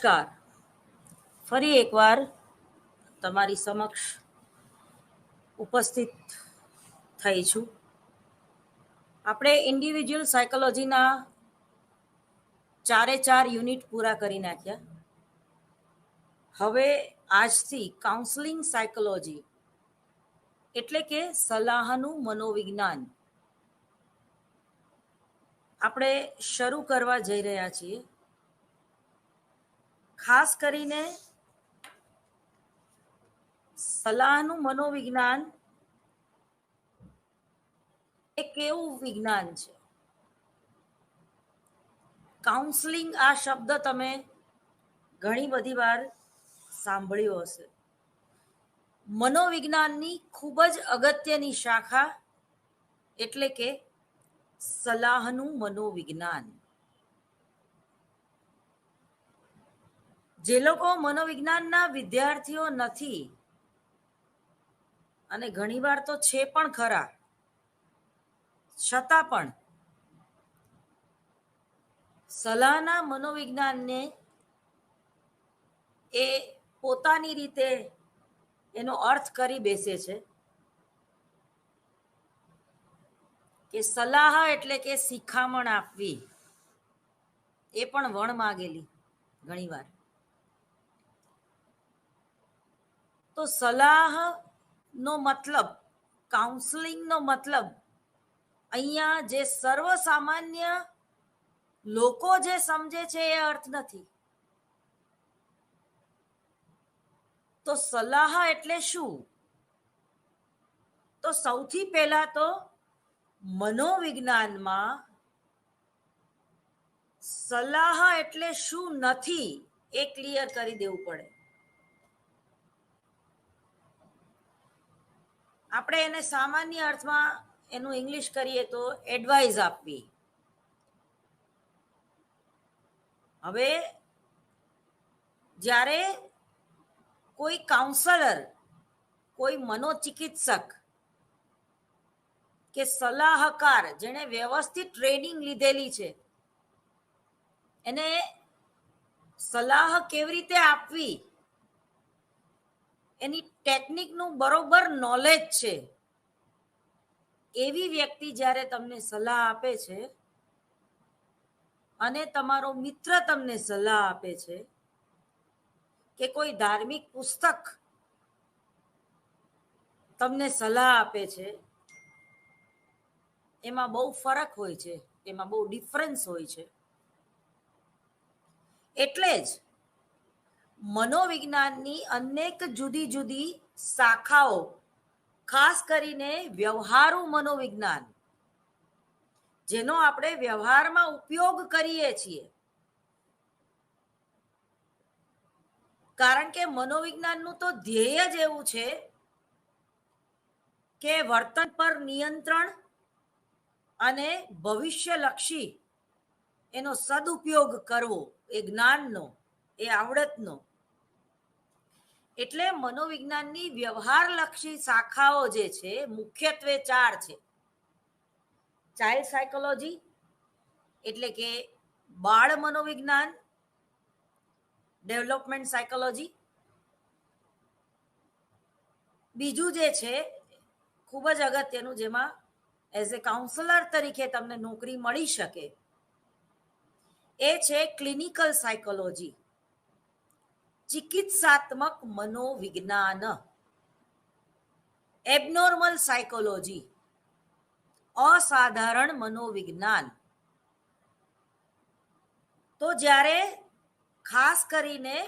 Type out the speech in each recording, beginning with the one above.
નમસ્કાર. ફરી એકવાર તમારી સમક્ષ ઉપસ્થિત થઈ છું. આપણે ઇન્ડિવિજ્યુઅલ સાયકોલોજીના 4 યુનિટ પૂરા કરી નાખ્યા. હવે આજથી કાઉન્સેલિંગ સાયકોલોજી એટલે કે સલાહનું મનોવિજ્ઞાન આપણે શરૂ કરવા જઈ રહ્યા છીએ. ખાસ કરીને સલાહનું મનોવિજ્ઞાન એ કેવું વિજ્ઞાન છે? કાઉન્સેલિંગ આ શબ્દ તમે ઘણી બધી વાર સાંભળ્યો હશે. મનોવિજ્ઞાનની ખૂબ જ અગત્યની શાખા એટલે કે સલાહનું મનોવિજ્ઞાન. જે લોકો મનોવિજ્ઞાનના વિદ્યાર્થીઓ નથી અને ઘણીવાર તો છે પણ ખરા, છતાં પણ સલાહના મનોવિજ્ઞાનને એ પોતાની રીતે એનો અર્થ કરી બેસે છે કે સલાહ એટલે કે શિખામણ આપવી, એ પણ વણ માગેલી ઘણીવાર. તો સલાહનો મતલબ, કાઉન્સેલિંગનો મતલબ અહીંયા જે સર્વસામાન્ય લોકો જે સમજે છે એ અર્થ નથી. તો સલાહ એટલે શું? તો સૌથી પહેલા તો મનોવિજ્ઞાનમાં સલાહ એટલે શું નથી એ ક્લિયર કરી દેવું પડે. આપણે એને સામાન્ય અર્થમાં એનું ઇંગ્લિશ કરીએ તો એડવાઇસ આપવી. હવે જ્યારે કોઈ કાઉન્સલર, કોઈ મનોચિકિત્સક કે સલાહકાર જેણે વ્યવસ્થિત ટ્રેનિંગ લીધેલી છે, એને સલાહ કેવી રીતે આપવી એની ટેકનિકનું બરોબર નોલેજ છે, એવી વ્યક્તિ જ્યારે તમને સલાહ આપે છે અને તમારો મિત્ર તમને સલાહ આપે છે કે કોઈ ધાર્મિક પુસ્તક તમને સલાહ આપે છે, એમાં બહુ ફરક હોય છે, એમાં બહુ ડિફરન્સ હોય છે. એટલે જ મનોવિજ્ઞાનની અનેક જુદી જુદી શાખાઓ, ખાસ કરીને વ્યવહારુ મનોવિજ્ઞાન, જેનો આપણે વ્યવહારમાં ઉપયોગ કરીએ છીએ. કારણ કે મનોવિજ્ઞાનનું તો ધ્યેય જ એવું છે કે વર્તન પર નિયંત્રણ અને ભવિષ્યલક્ષી એનો સદુપયોગ કરવો, એ જ્ઞાનનો, એ આવડતનો. એટલે મનોવિજ્ઞાનની વ્યવહારલક્ષી શાખાઓ જે છે મુખ્યત્વે 4 છે. ચાઇલ્ડ સાયકોલોજી એટલે કે બાળ મનોવિજ્ઞાન, ડેવલપમેન્ટ સાયકોલોજી. બીજું જે છે ખૂબ જ અગત્યનું, જેમાં એઝ એ કાઉન્સલર તરીકે તમને નોકરી મળી શકે, એ છે ક્લિનિકલ સાયકોલોજી, ચિકિત્સાત્મક મનોવિજ્ઞાન. એબનોર્મલ સાયકોલોજી, અસાધારણ મનોવિજ્ઞાન. તો જ્યારે ખાસ કરીને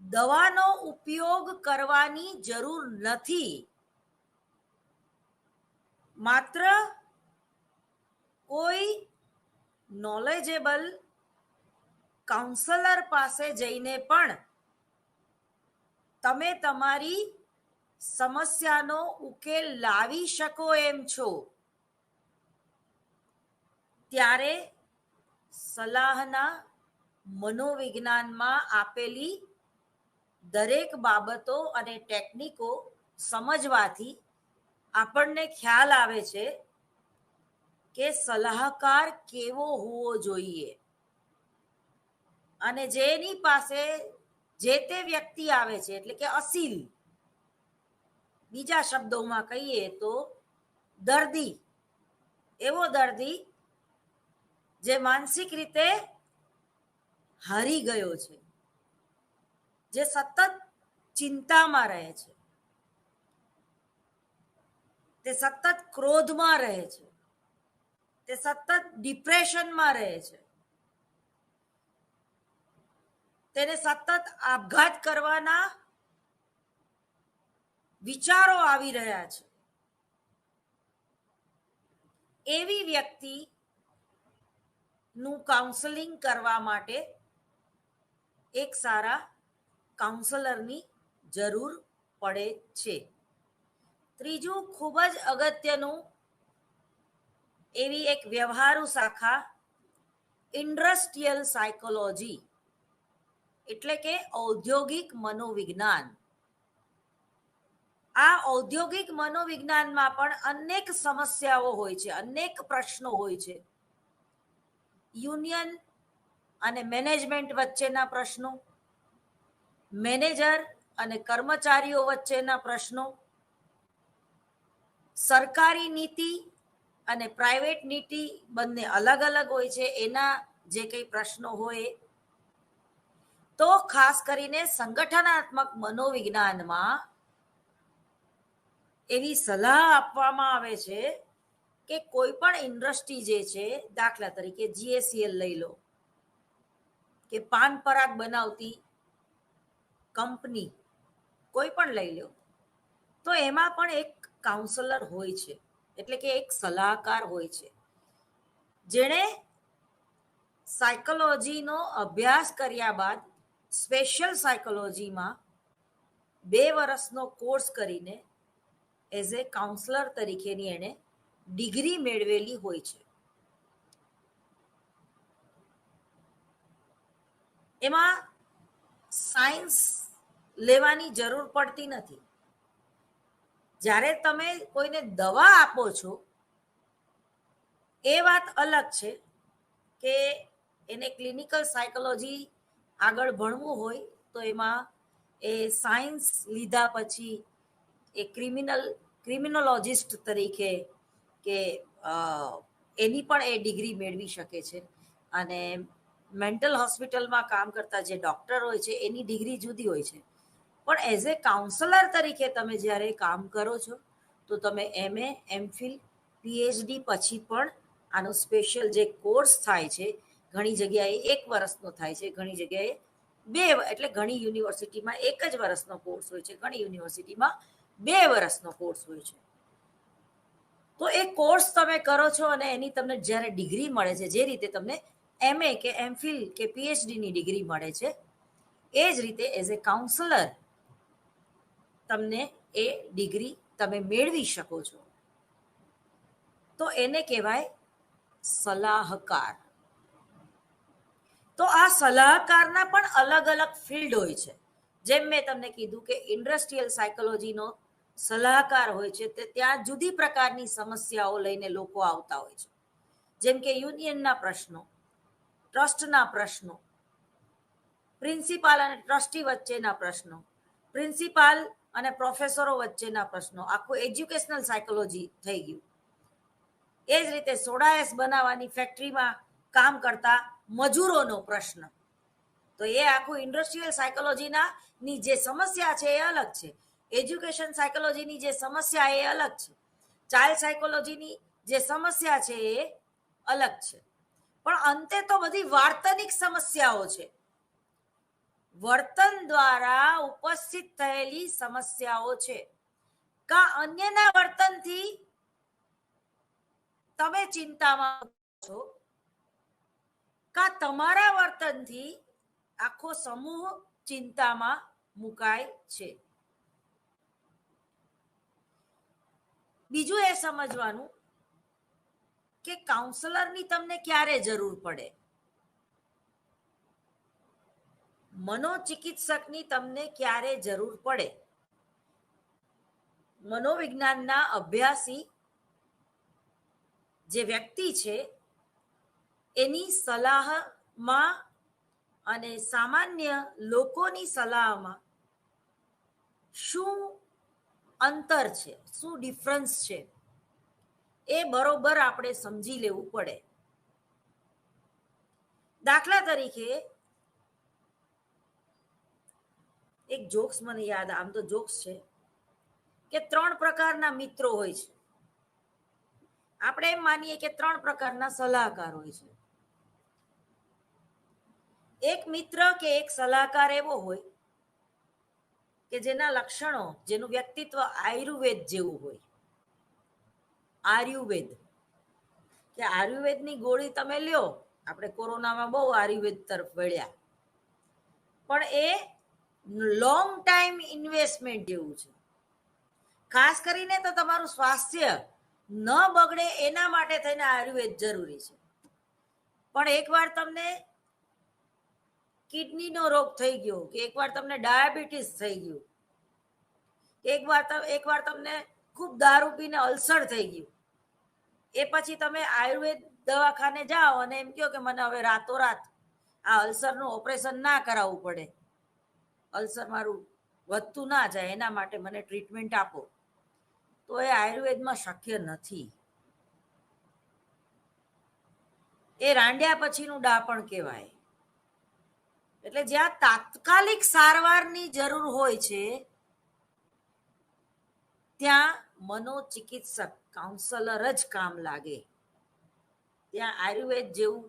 દવાનો ઉપયોગ કરવાની જરૂર નથી, માત્ર કોઈ નોલેજેબલ કાઉન્સલર પાસે જઈને પણ તમે તમારી સમસ્યાનો ઉકેલ લાવી શકો એમ છો, ત્યારે સલાહના મનોવિજ્ઞાનમાં આપેલી દરેક બાબતો અને ટેકનિકો સમજવાથી આપણને ખ્યાલ આવે છે કે સલાહકાર કેવો હોવો જોઈએ. અને જેની પાસે જે તે વ્યક્તિ આવે છે એટલે કે અસીલ, બીજા શબ્દોમાં કહીએ તો દર્દી, એવો દર્દી જે માનસિક રીતે હારી ગયો છે, જે સતત ચિંતામાં રહે છે, તે સતત ક્રોધમાં રહે છે, તે સતત ડિપ્રેશનમાં રહે છે, તેને સતત આપઘાત કરવાના વિચારો આવી રહ્યા છે, એવી વ્યક્તિ નું કાઉન્સેલિંગ કરવા માટે એક સારા કાઉન્સલરની જરૂર પડે છે. ત્રીજું ખૂબ જ અગત્યનું એવી એક વ્યવહારુ શાખા ઇન્ડસ્ટ્રીયલ સાયકોલોજી એટલે કે ઔદ્યોગિક મનોવિજ્ઞાન. આ ઔદ્યોગિક મનોવિજ્ઞાનમાં પણ અનેક સમસ્યાઓ હોય છે, અનેક પ્રશ્નો હોય છે. યુનિયન અને મેનેજમેન્ટ વચ્ચેના પ્રશ્નો, મેનેજર અને કર્મચારીઓ વચ્ચેના પ્રશ્નો, સરકારી નીતિ અને પ્રાઇવેટ નીતિ બંને અલગ અલગ હોય છે, એના જે કંઈ પ્રશ્નો હોય, તો ખાસ કરીને સંગઠનાત્મક મનોવિજ્ઞાનમાં એવી સલાહ આપવામાં આવે છે કે કોઈ પણ ઇન્ડસ્ટ્રી જે છે, દાખલા તરીકે જીએસીએલ લઈ લો કે પાન પરાગ બનાવતી કંપની કોઈ પણ લઈ લો, તો એમાં પણ એક કાઉન્સલર હોય છે, એટલે કે એક સલાહકાર હોય છે, જેણે સાયકોલોજીનો અભ્યાસ કર્યા બાદ સ્પેશિયલ સાયકોલોજીમાં 2 વર્ષનો કોર્સ કરીને એઝ એ કાઉન્સલર તરીકેની એણે ડિગ્રી મેળવેલી હોય છે. એમાં સાયન્સ લેવાની જરૂર પડતી નથી. જ્યારે તમે કોઈને દવા આપો છો એ વાત અલગ છે કે એને ક્લિનિકલ સાયકોલોજી આગળ ભણવું હોય તો એમાં એ સાયન્સ લીધા પછી એ ક્રિમિનોલોજિસ્ટ તરીકે કે એની પણ એ ડિગ્રી મેળવી શકે છે. અને મેન્ટલ હોસ્પિટલમાં કામ કરતા જે ડૉક્ટર હોય છે એની ડિગ્રી જુદી હોય છે. પણ એઝ એ કાઉન્સલર તરીકે તમે જ્યારે કામ કરો છો તો તમે MA, MPhil, PhD પછી પણ આનો સ્પેશિયલ જે કોર્સ થાય છે, ઘણી જગ્યાએ 1 વર્ષનો થાય છે, ઘણી જગ્યાએ 2, એટલે ઘણી યુનિવર્સિટીમાં 1 જ વર્ષનો કોર્સ હોય છે, ઘણી યુનિવર્સિટીમાં 2 વર્ષનો કોર્સ હોય છે. તો એ કોર્સ તમે કરો છો અને એની તમને જ્યારે ડિગ્રી મળે છે, જે રીતે તમને MA કે MPhil કે PhDની ડિગ્રી મળે છે, એ જ રીતે એઝ એ કાઉન્સલર તમને એ ડિગ્રી તમે મેળવી શકો છો. તો એને કહેવાય સલાહકાર. તો આ સલાહકારના પણ અલગ અલગ ફિલ્ડ હોય છે. જેમ મેં તમને કીધું કે ઇન્ડસ્ટ્રીયલ સાયકોલોજીનો સલાહકાર હોય છે, તે ત્યાં જુદી પ્રકારની સમસ્યાઓ લઈને લોકો આવતા હોય છે. જેમ કે યુનિયનના પ્રશ્નો, ટ્રસ્ટના પ્રશ્નો, પ્રિન્સિપાલ અને ટ્રસ્ટી વચ્ચેના પ્રશ્નો, પ્રિન્સિપાલ અને પ્રોફેસરો વચ્ચેના પ્રશ્નો, આખું એજ્યુકેશનલ સાયકોલોજી થઈ ગયું. એ જ રીતે સોડા બનાવવાની ફેક્ટરીમાં કામ કરતા મજૂરોનો પ્રશ્ન, તો એ આખું ઇન્ડસ્ટ્રીયલ સાયકોલોજીના જે સમસ્યા છે એ અલગ છે. એજ્યુકેશન સાયકોલોજીની જે સમસ્યા એ અલગ છે. ચાઇલ્ડ સાયકોલોજીની જે સમસ્યા છે એ અલગ છે. પણ અંતે તો બધી વાર્તનિક સમસ્યાઓ છે. વર્તન દ્વારા ઉપસ્થિત થયેલી સમસ્યાઓ છે. કા અન્યના વર્તનથી તમે ચિંતામાં છો, કા તમારા વર્તનથી આખો સમૂહ ચિંતામાં મુકાય છે. બીજું એ સમજવાનું કે કાઉન્સલરની તમને ક્યારે જરૂર પડે. મનોચિકિત્સકની તમને ક્યારે જરૂર પડે. મનોવિજ્ઞાનના અભ્યાસી જે વ્યક્તિ છે એની સલાહમાં અને સામાન્ય લોકોની સલાહમાં શું અંતર છે, શું ડિફરન્સ છે, એ બરોબર આપણે સમજી લેવું પડે. દાખલા તરીકે એક જોક્સ મને યાદ, આમ તો જોક્સ છે કે 3 પ્રકારના મિત્રો હોય છે. આપણે એમ માનીએ કે 3 પ્રકારના સલાહકાર હોય છે. એક મિત્ર કે એક સલાહકાર એવો હોય કે જેના લક્ષણો, જેનું વ્યક્તિત્વ આયુર્વેદ જેવું હોય. આયુર્વેદ, કે આયુર્વેદની ગોળી તમે લ્યો, આપણે કોરોનામાં બહુ આયુર્વેદ તરફ વળ્યા, પણ એ લોંગ ટાઈમ ઇન્વેસ્ટમેન્ટ જેવું છે. ખાસ કરીને તો તમારું સ્વાસ્થ્ય ન બગડે એના માટે થઈને આયુર્વેદ જરૂરી છે. પણ એકવાર તમને કિડનીનો રોગ થઈ ગયો, કે એકવાર તમને ડાયાબિટીસ થઈ ગયું, કે એકવાર તમને ખૂબ દારૂ પીને અલ્સર થઈ ગયું, એ પછી તમે આયુર્વેદ દવાખાને જાઓ અને એમ કહો કે મને હવે રાતોરાત આ અલ્સરનું ઓપરેશન ના કરાવવું પડે, અલ્સર મારું વધતું ના જાય, એના માટે મને ટ્રીટમેન્ટ આપો, તો એ આયુર્વેદમાં શક્ય નથી. એ રાંડ્યા પછીનું ડાપણ કહેવાય. એટલે જ્યાં તાત્કાલિક સારવારની જરૂર હોય છે ત્યાં મનોચિકિત્સક, કાઉન્સલર જ કામ લાગે. ત્યાં આયુર્વેદ જેવું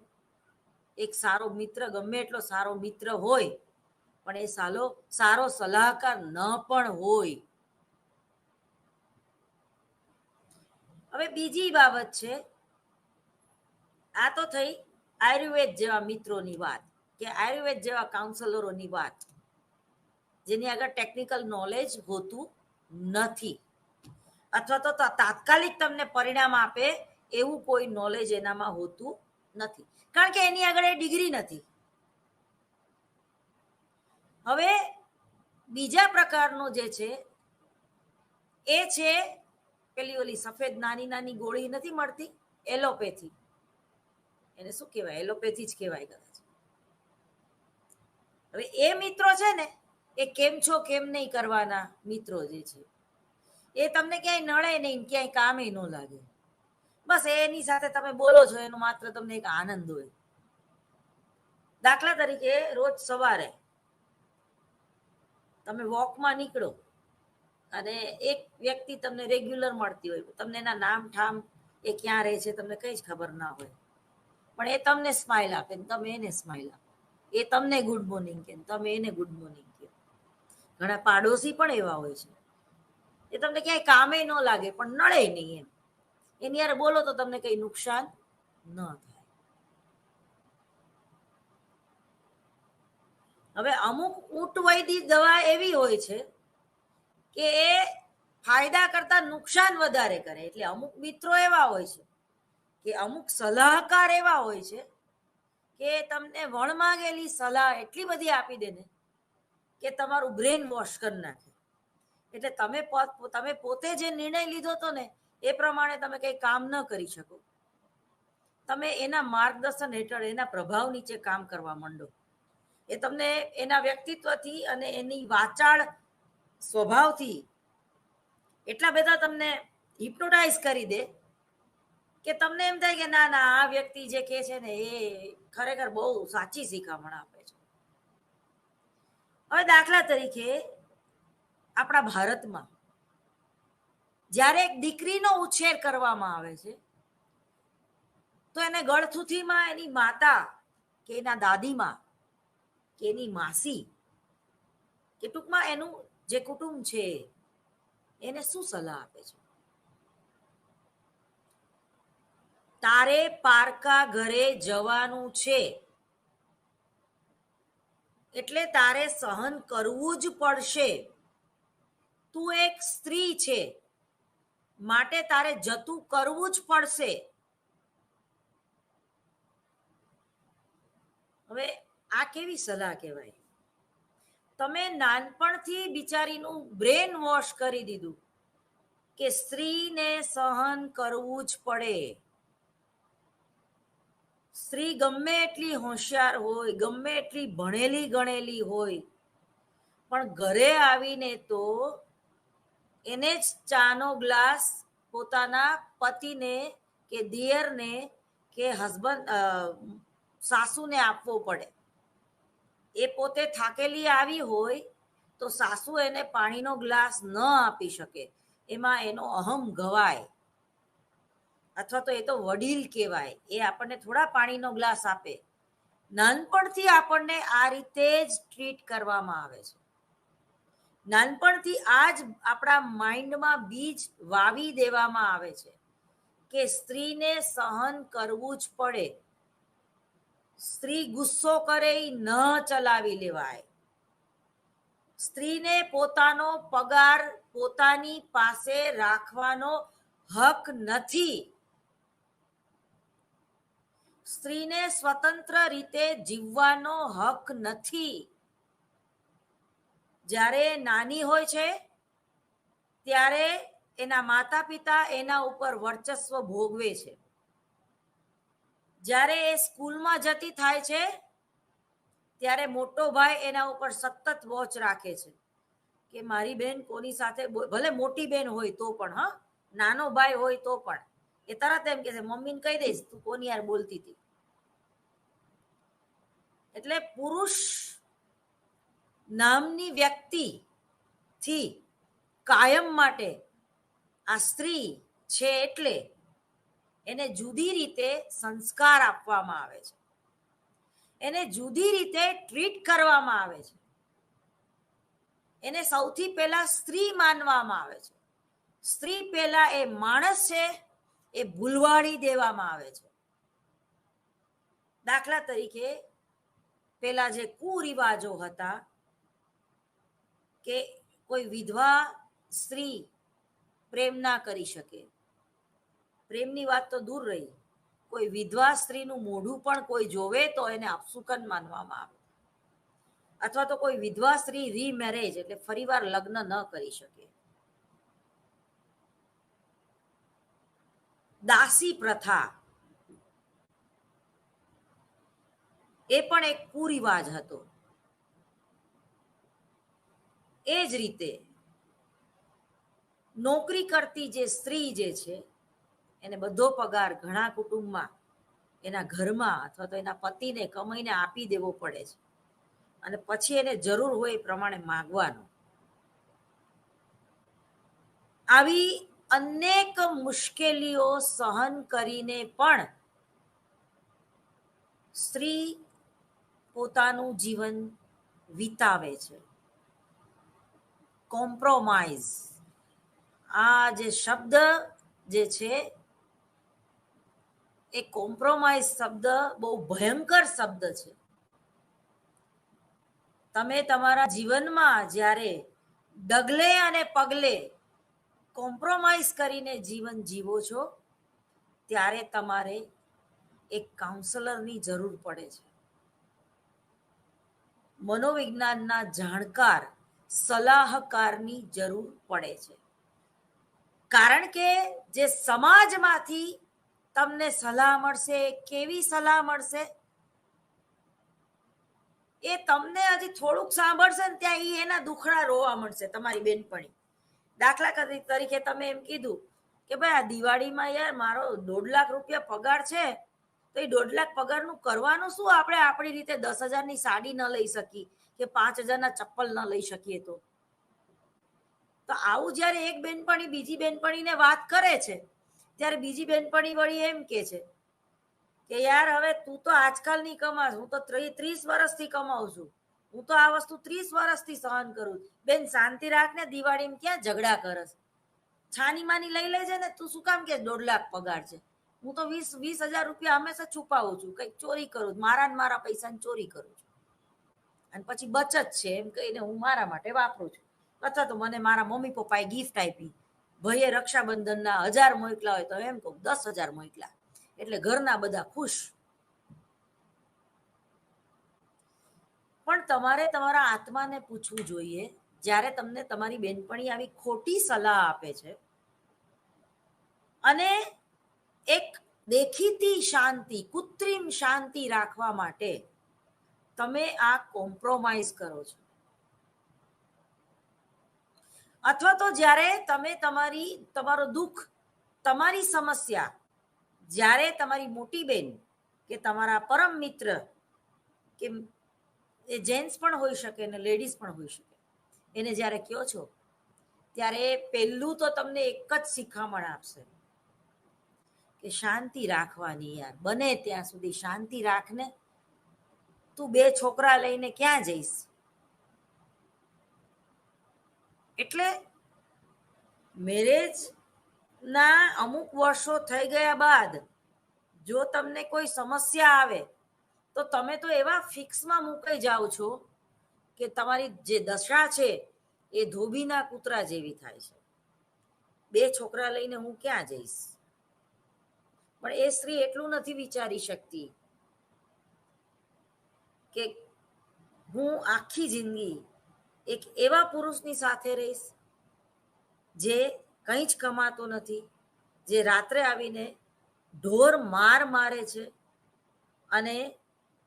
એક સારો મિત્ર, ગમે એટલો સારો મિત્ર હોય, પણ એ સારો સલાહકાર ન પણ હોય. હવે બીજી બાબત છે, આ તો થઈ આયુર્વેદ જેવા મિત્રોની વાત, કે આયુર્વેદ જેવા કાઉન્સલરોની વાત, જેની આગળ ટેકનિકલ નોલેજ હોતું નથી, અથવા તો તાત્કાલિક તમને પરિણામ આપે એવું કોઈ નોલેજ એનામાં હોતું નથી, કારણ કે એની આગળ એ ડિગ્રી નથી. હવે બીજા પ્રકારનું જે છે એ છે પેલી ઓલી સફેદ નાની નાની ગોળી નથી મળતી, એલોપેથી. એને શું કહેવાય? એલોપેથી જ કહેવાય કદાચ. હવે એ મિત્રો છે ને, એ કેમ છો કેમ નહીં કરવાના મિત્રો જે છે, એ તમને ક્યાંય નડે નહીં, ક્યાંય કામે ન લાગે. બસ એની સાથે તમે બોલો છો એનો માત્ર તમને એક આનંદ હોય. દાખલા તરીકે રોજ સવારે તમે વોકમાં નીકળો અને એક વ્યક્તિ તમને રેગ્યુલર મળતી હોય, તમને એના નામ ઠામ, એ ક્યાં રહે છે તમને કઈ જ ખબર ના હોય, પણ એ તમને સ્માઇલ આપે, તમે એને સ્માઇલ આપો, એ તમને ગુડ મોર્નિંગ કહે, તમે એને ગુડ મોર્નિંગ કહો. ઘણા પાડોશી પણ એવા હોય છે, એ તમને ક્યાંય કામે ન લાગે પણ નડે નહીં, એની યાર બોલો તો તમને કઈ નુકસાન ન થાય. હવે અમુક ઊંટ વૈદી દવા એવી હોય છે કે એ ફાયદા કરતા નુકસાન વધારે કરે. એટલે અમુક મિત્રો એવા હોય છે, કે અમુક સલાહકાર એવા હોય છે કે તમને વણમાંગેલી સલાહ એટલી બધી આપી દે ને કે તમારું બ્રેન વોશ કરી નાખે. એટલે તમે પોતે જે નિર્ણય લીધો હતો ને એ પ્રમાણે તમે કંઈ કામ ન કરી શકો. તમે એના માર્ગદર્શન હેઠળ, એના પ્રભાવ નીચે કામ કરવા માંડો. એ તમને એના વ્યક્તિત્વથી અને એની વાચાળ સ્વભાવથી એટલા બધા તમને હિપ્નોટાઇઝ કરી દે કે તમને એમ થાય કે ના ના, આ વ્યક્તિ જે કહે છે ને એ ખરેખર બહુ સાચી શિખામણ આપે છે. હવે દાખલા તરીકે આપણા ભારતમાં જ્યારે એક દીકરીનો ઉછેર કરવામાં આવે છે તો એને ગળથુથીમાં એની માતા કે એના દાદીમાં કે એની માસી કે ટૂંકમાં એનું જે કુટુંબ છે એને શું સલાહ આપે છે? તારે પારકા ઘરે જવાનું છે એટલે તારે સહન કરવું જ પડશે. તું એક સ્ત્રી છે માટે તારે જતું કરવું જ પડશે. હવે આ કેવી સલાહ કહેવાય? તમે નાનપણથી બિચારીનું બ્રેન વોશ કરી દીધું કે સ્ત્રીને સહન કરવું જ પડે. સ્ત્રી ગમે એટલી હોશિયાર હોય, ગમે એટલી ભણેલી ગણેલી હોય, પણ ઘરે આવીને તો એને જ ચાનો ગ્લાસ પોતાના પતિને કે દિયરને કે હસબન્ડ સાસુને આપવો પડે. એ પોતે થાકેલી આવી હોય તો સાસુ એને પાણીનો ગ્લાસ ન આપી શકે, એમાં એનો અહમ ગવાય. અથવા તો એ તો વડીલ કહેવાય, એ આપણને થોડા પાણીનો ગ્લાસ આપે. નાનપણથી આપણને આ રીતે જ ટ્રીટ કરવામાં આવે છે. નાનપણથી આ જ આપણા માઇન્ડમાં બીજ વાવી દેવામાં આવે છે કે સ્ત્રીને સહન કરવું જ પડે. સ્ત્રી ગુસ્સો કરે ન ચલાવી લેવાય. સ્ત્રીને પોતાનો પગાર પોતાની પાસે રાખવાનો હક નથી. સ્ત્રીને સ્વતંત્ર રીતે જીવવાનો હક નથી. જ્યારે નાની હોય છે ત્યારે એના માતા પિતા એના ઉપર વર્ચસ્વ ભોગવે છે. જ્યારે એ સ્કૂલમાં જતી થાય છે ત્યારે મોટો ભાઈ એના ઉપર સતત વોચ રાખે છે કે મારી બેન કોની સાથે, ભલે મોટી બેન હોય તો પણ, હા, નાનો ભાઈ હોય તો પણ એ તરત એમ કે છે મમ્મીને કહી દઈશ તું કોની યાર બોલતી હતી. એટલે પુરુષ નામની વ્યક્તિ થી કાયમ માટે આ સ્ત્રી છે એટલે એને જુદી રીતે સંસ્કાર આપવામાં આવે છે, એને જુદી રીતે ટ્રીટ કરવામાં આવે છે. એને સૌથી પહેલા સ્ત્રી માનવામાં આવે છે. સ્ત્રી પહેલા એ માણસ છે એ ભૂલવાડી દેવામાં આવે છે. દાખલા તરીકે પેલા જે કુરિવાજો હતા કે કોઈ વિધવા સ્ત્રી પ્રેમ ના કરી શકે, પ્રેમની વાત તો દૂર રહી, કોઈ વિધવા સ્ત્રીનું મોઢું પણ કોઈ જોવે તો એને અપશુકન માનવામાં આવે. અથવા તો કોઈ વિધવા સ્ત્રી રીમેરેજ એટલે ફરીવાર લગ્ન ન કરી શકે. દાસી પ્રથા એ પણ એક કુરિવાજ હતો. એ જ રીતે નોકરી કરતી જે સ્ત્રી જે છે એને બધો પગાર ઘણા કુટુંબમાં એના ઘરમાં અથવા તો એના પતિને કમાઈને આપી દેવો પડે છે અને પછી એને જરૂર હોય એ પ્રમાણે માગવાનું. આવી અનેક મુશ્કેલીઓ સહન કરીને પણ સ્ત્રી પોતાનું જીવન વિતાવે છે. કોમ્પ્રોમાઇઝ, આ જે શબ્દ જે છે એ કોમ્પ્રોમાઇઝ શબ્દ બહુ ભયંકર શબ્દ છે. તમે તમારા જીવનમાં જ્યારે ડગલે અને પગલે કોમ્પ્રોમાઇઝ કરીને જીવન જીવો છો ત્યારે તમારે એક કાઉન્સલરની જરૂર પડે છે. મનોવિજ્ઞાનના જાણકાર, સલાહકારની જરૂર પડે છે. કારણ કે જે સમાજમાંથી તમને સલાહ મળશે, કેવી સલાહ મળશે, એ તમને હજી થોડુંક સાંભળશે ને ત્યાં એના દુખડા રોવા મળશે. તમારી બેનપણી દાખલા તરીકે તમે એમ કીધું કે ભાઈ આ દિવાળીમાં યાર મારો 1.5 લાખ રૂપિયા પગાર છે, તો એ 1.5 લાખ પગારનું કરવાનું શું? આપણે આપણી રીતે 10,000ની સાડી ન લઈ શકીએ કે 5,000ના ચપ્પલ ન લઈ શકીએ તો આવું જ્યારે એક બેનપણી બીજી બેનપણીને વાત કરે છે ત્યારે બીજી બેનપણી વળી એમ કે છે કે યાર હવે તું તો આજકાલ ની કમાસ, હું તો 30 વર્ષથી કમાઉં છું, હું તો આ વસ્તુ 30 વર્ષથી સહન કરું. બેન શાંતિ રાખને, દિવાળીમાં ક્યાં ઝઘડા કરસ? છાની માની લઈ લેજે ને, તું શું કામ કે 1.5 લાખ પગાર છે? હું તો 20,000 રૂપિયા હંમેશા છુપાવું છું, કઈક ચોરી કરું, મારા પૈસાની ચોરી કરું છું અને પછી બચત છે એમ કહીને હું મારા માટે વાપરું છું. અથવા તો મને મારા મમ્મી પપ્પાએ ગિફ્ટ આપી, ભાઈએ રક્ષાબંધનના 1000 મોકલા હોય તો એમ કહું 10,000 મોકલા, એટલે ઘરના બધા ખુશ. પણ તમારે તમારા આત્માને પૂછવું જોઈએ જ્યારે તમને તમારી બેનપણી આવી ખોટી સલાહ આપે છે અને એક દેખીતી શાંતિ, કૃત્રિમ શાંતિ રાખવા માટે તમે આ કોમ્પ્રોમાઇઝ કરો છો. અથવા તો જ્યારે તમે તમારો દુઃખ, તમારી સમસ્યા, જ્યારે તમારી મોટી બેન કે તમારા પરમ મિત્ર, કે એ જેન્ટ્સ પણ હોઈ શકે ને લેડીઝ પણ હોઈ શકે, એને જ્યારે કહો છો ત્યારે પહેલું તો તમને એક જ શિખામણ આપશે કે શાંતિ રાખવાની, યાર, બને ત્યાં સુધી શાંતિ રાખને. તું 2 છોકરા લઈને ક્યાં જઈશ? એટલે મેરેજ ના અમુક વર્ષો થઈ ગયા બાદ જો તમને કોઈ સમસ્યા આવે તો તમે તો એવા ફિક્સમાં મુકાઈ જાઓ છો કે તમારી જે દશા છે એ ધોબીના કૂતરા જેવી થાય છે. 2 છોકરા લઈને હું ક્યાં જઈશ? પણ એ સ્ત્રી એટલું નથી વિચારી શકતી કે હું આખી જિંદગી એક એવા પુરુષની સાથે રહીશ જે કંઈ જ કમાતો નથી, જે રાત્રે આવીને ઢોર માર મારે છે અને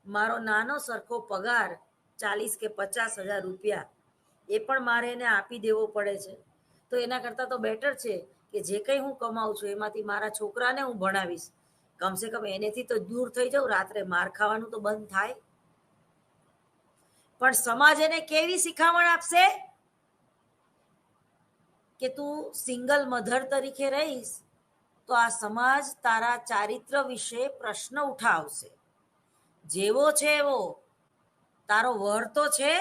મારો નાનો સરખો પગાર 40 કે 50 હજાર રૂપિયા એ પણ મારે એને આપી દેવો પડે છે. તો એના કરતાં તો બેટર છે કે જે કંઈ હું કમાઉં છું એમાંથી મારા છોકરાને હું ભણાવીશ. કમસે કમ એનેથી તો દૂર થઈ જાઉં, રાત્રે માર ખાવાનું તો બંધ થાય. પણ સમાજ એને કેવી શિખામણ આપશે કે તું સિંગલ મધર તરીકે રહીશ તો આ સમાજ તારા ચારિત્ર વિશે પ્રશ્ન ઉઠાવશે. જેવો છે એવો તારો વર તો છે,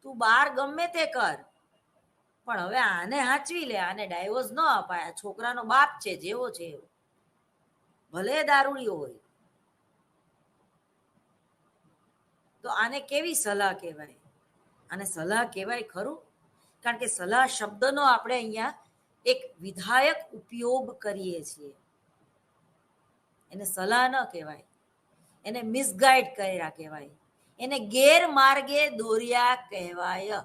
તું બહાર ગમે તે કર, પણ હવે આને હાચવી લે, આને ડાયવોર્સ ન અપાય, છોકરાનો બાપ છે, જેવો છે એવો, ભલે દારૂડિયો હોય. તો આને કેવી સલાહ કહેવાય? આને સલાહ કહેવાય ખરું? કારણ કે સલાહ શબ્દનો આપણે અહીંયા એક વિધાયક ઉપયોગ કરીએ છીએ. એને સલાહ ન કહેવાય, એને મિસગાઈડ કર્યા કહેવાય, એને ગેરમાર્ગે દોર્યા કહેવાય.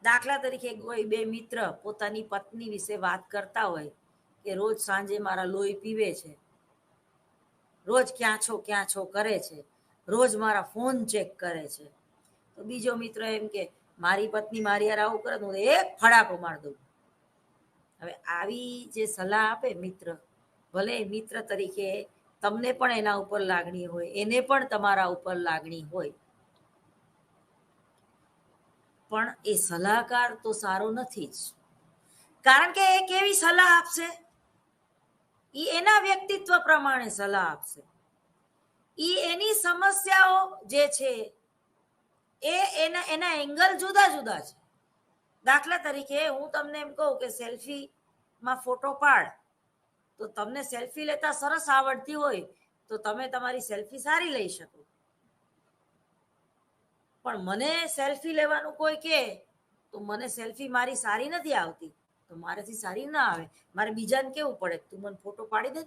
દાખલા તરીકે કોઈ 2 મિત્ર પોતાની પત્ની વિશે વાત કરતા હોય કે રોજ સાંજે મારા લોહી પીવે છે, રોજ ક્યાં છો કરે છે, રોજ મારા ફોન ચેક કરે છે. તો બીજો મિત્ર એમ કે મારી પત્ની મારી યાર આવું કરે તો હું એક ફડાકો માર દઉં. હવે આવી જે સલાહ આપે મિત્ર, ભલે મિત્ર તરીકે તમને પણ એના ઉપર લાગણી હોય, એને પણ તમારા ઉપર લાગણી હોય, પણ એ સલાહકાર તો સારો નથી જ. કારણ કે એ કેવી સલાહ આપશે? એ એના વ્યક્તિત્વ પ્રમાણે સલાહ આપશે. એ એની સમસ્યાઓ જે છે એ એના એંગલ જુદા જુદા છે. દાખલા તરીકે હું તમને એમ કહું કે સેલ્ફીમાં ફોટો પાડ, તો તમને સેલ્ફી લેતા સરસ આવડતી હોય તો તમે તમારી સેલ્ફી સારી લઈ શકો. પણ મને સેલ્ફી લેવાનું કોઈ કહે તો મને સેલ્ફી મારી સારી નથી આવતી, તો મારાથી સારી ના આવે, મારે બીજાને કેવું પડે તું મને ફોટો પાડી દે.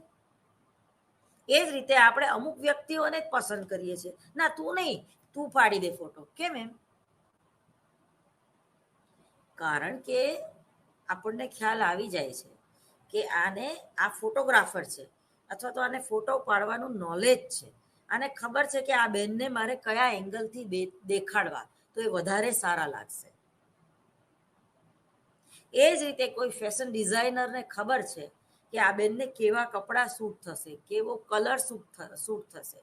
એ જ રીતે આપણે અમુક વ્યક્તિઓને જ પસંદ કરીએ છીએ, ના તું નહીં, તું પાડી દે ફોટો. કેમ એમ? કારણ કે આપણને ખ્યાલ આવી જાય છે કે આ ફોટોગ્રાફર છે, અથવા તો આને ફોટો પાડવાનું નોલેજ છે, આને ખબર છે કે આ બેનને મારે કયા એંગલથી દેખાડવા તો એ વધારે સારા લાગશે. એ જ રીતે કોઈ ફેશન ડિઝાઇનરને ખબર છે કે આ બેનને કેવા કપડાં સૂટ થશે, કેવો કલર સૂટ થશે.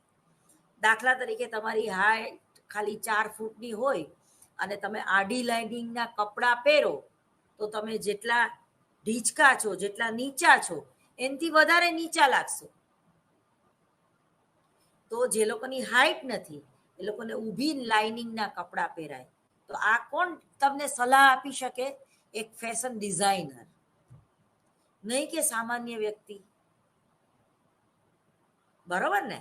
દાખલા તરીકે તમારી હાઈટ ખાલી 4 ફૂટની હોય અને તમે આડી લાઇનિંગના કપડાં પહેરો તો તમે જેટલા ઢીચકા છો, જેટલા નીચા છો, એનાથી વધારે નીચા લાગશો. તો જે લોકોની હાઈટ નથી એ લોકોને ઊભી લાઇનિંગના કપડાં પહેરાય. તો આ કોણ તમને સલાહ આપી શકે? એક ફેશન ડિઝાઇનર, નહીં કે સામાન્ય વ્યક્તિ. બરોબર ને?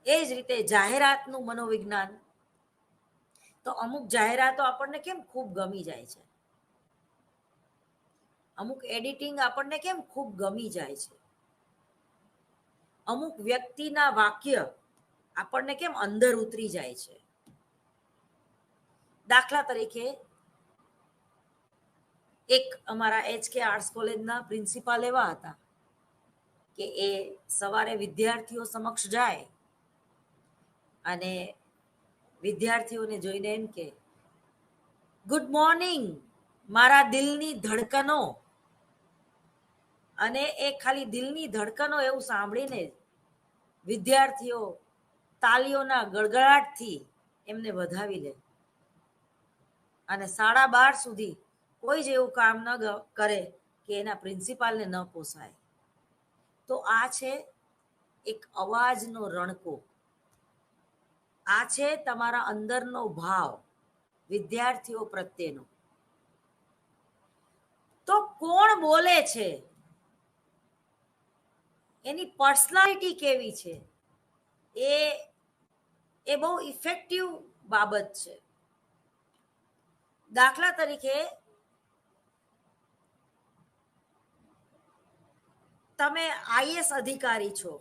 એ જ રીતે જાહેરાતનું મનોવિજ્ઞાન, તો અમુક જાહેરાતો આપણને કેમ ખૂબ ગમી જાય છે, અમુક એડિટિંગ આપણને કેમ ખૂબ ગમી જાય છે, અમુક વ્યક્તિના વાક્ય આપણને કેમ અંદર ઉતરી જાય છે. દાખલા તરીકે એક અમારા HK આર્ટ્સ કોલેજના પ્રિન્સિપાલ એવા હતા કે એ સવારે વિદ્યાર્થીઓ સમક્ષ જાય અને વિદ્યાર્થીઓને જોઈને એમ કે ગુડ મોર્નિંગ મારા દિલની ધડકનો. અને એ ખાલી દિલની ધડકનો એવું સાંભળીને વિદ્યાર્થીઓ તાલીઓના ગડગડાટથી એમને વધાવી લે અને 12:30 સુધી કોઈ જ એવું કામ ન કરે કે એના પ્રિન્સિપાલને ન પોસાય. તો આ છે એક અવાજનો રણકો. આ છે તમારા અંદરનો ભાવ વિદ્યાર્થીઓ પ્રત્યેનો. તો કોણ બોલે છે, એની પર્સનાલિટી કેવી છે, એ બહુ ઇફેક્ટિવ બાબત છે. દાખલા તરીકે તમે IAS અધિકારી છો,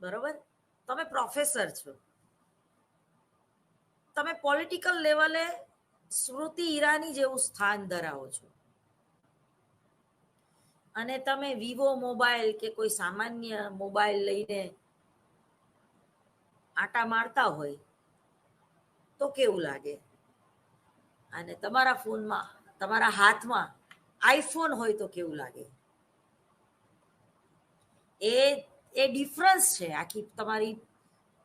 બરોબર, તમે પ્રોફેસર છો, તમે પોલિટિકલ લેવલે સ્મૃતિ ઈરાની જેવું સ્થાન ધરાવો છો અને તમે વિવો મોબાઈલ કે કોઈ સામાન્ય મોબાઈલ લઈને આટા મારતા હોય તો કેવું લાગે? અને તમારા ફોનમાં, તમારા હાથમાં આઈફોન હોય તો કેવું લાગે? એ ડિફરન્સ છે. આખી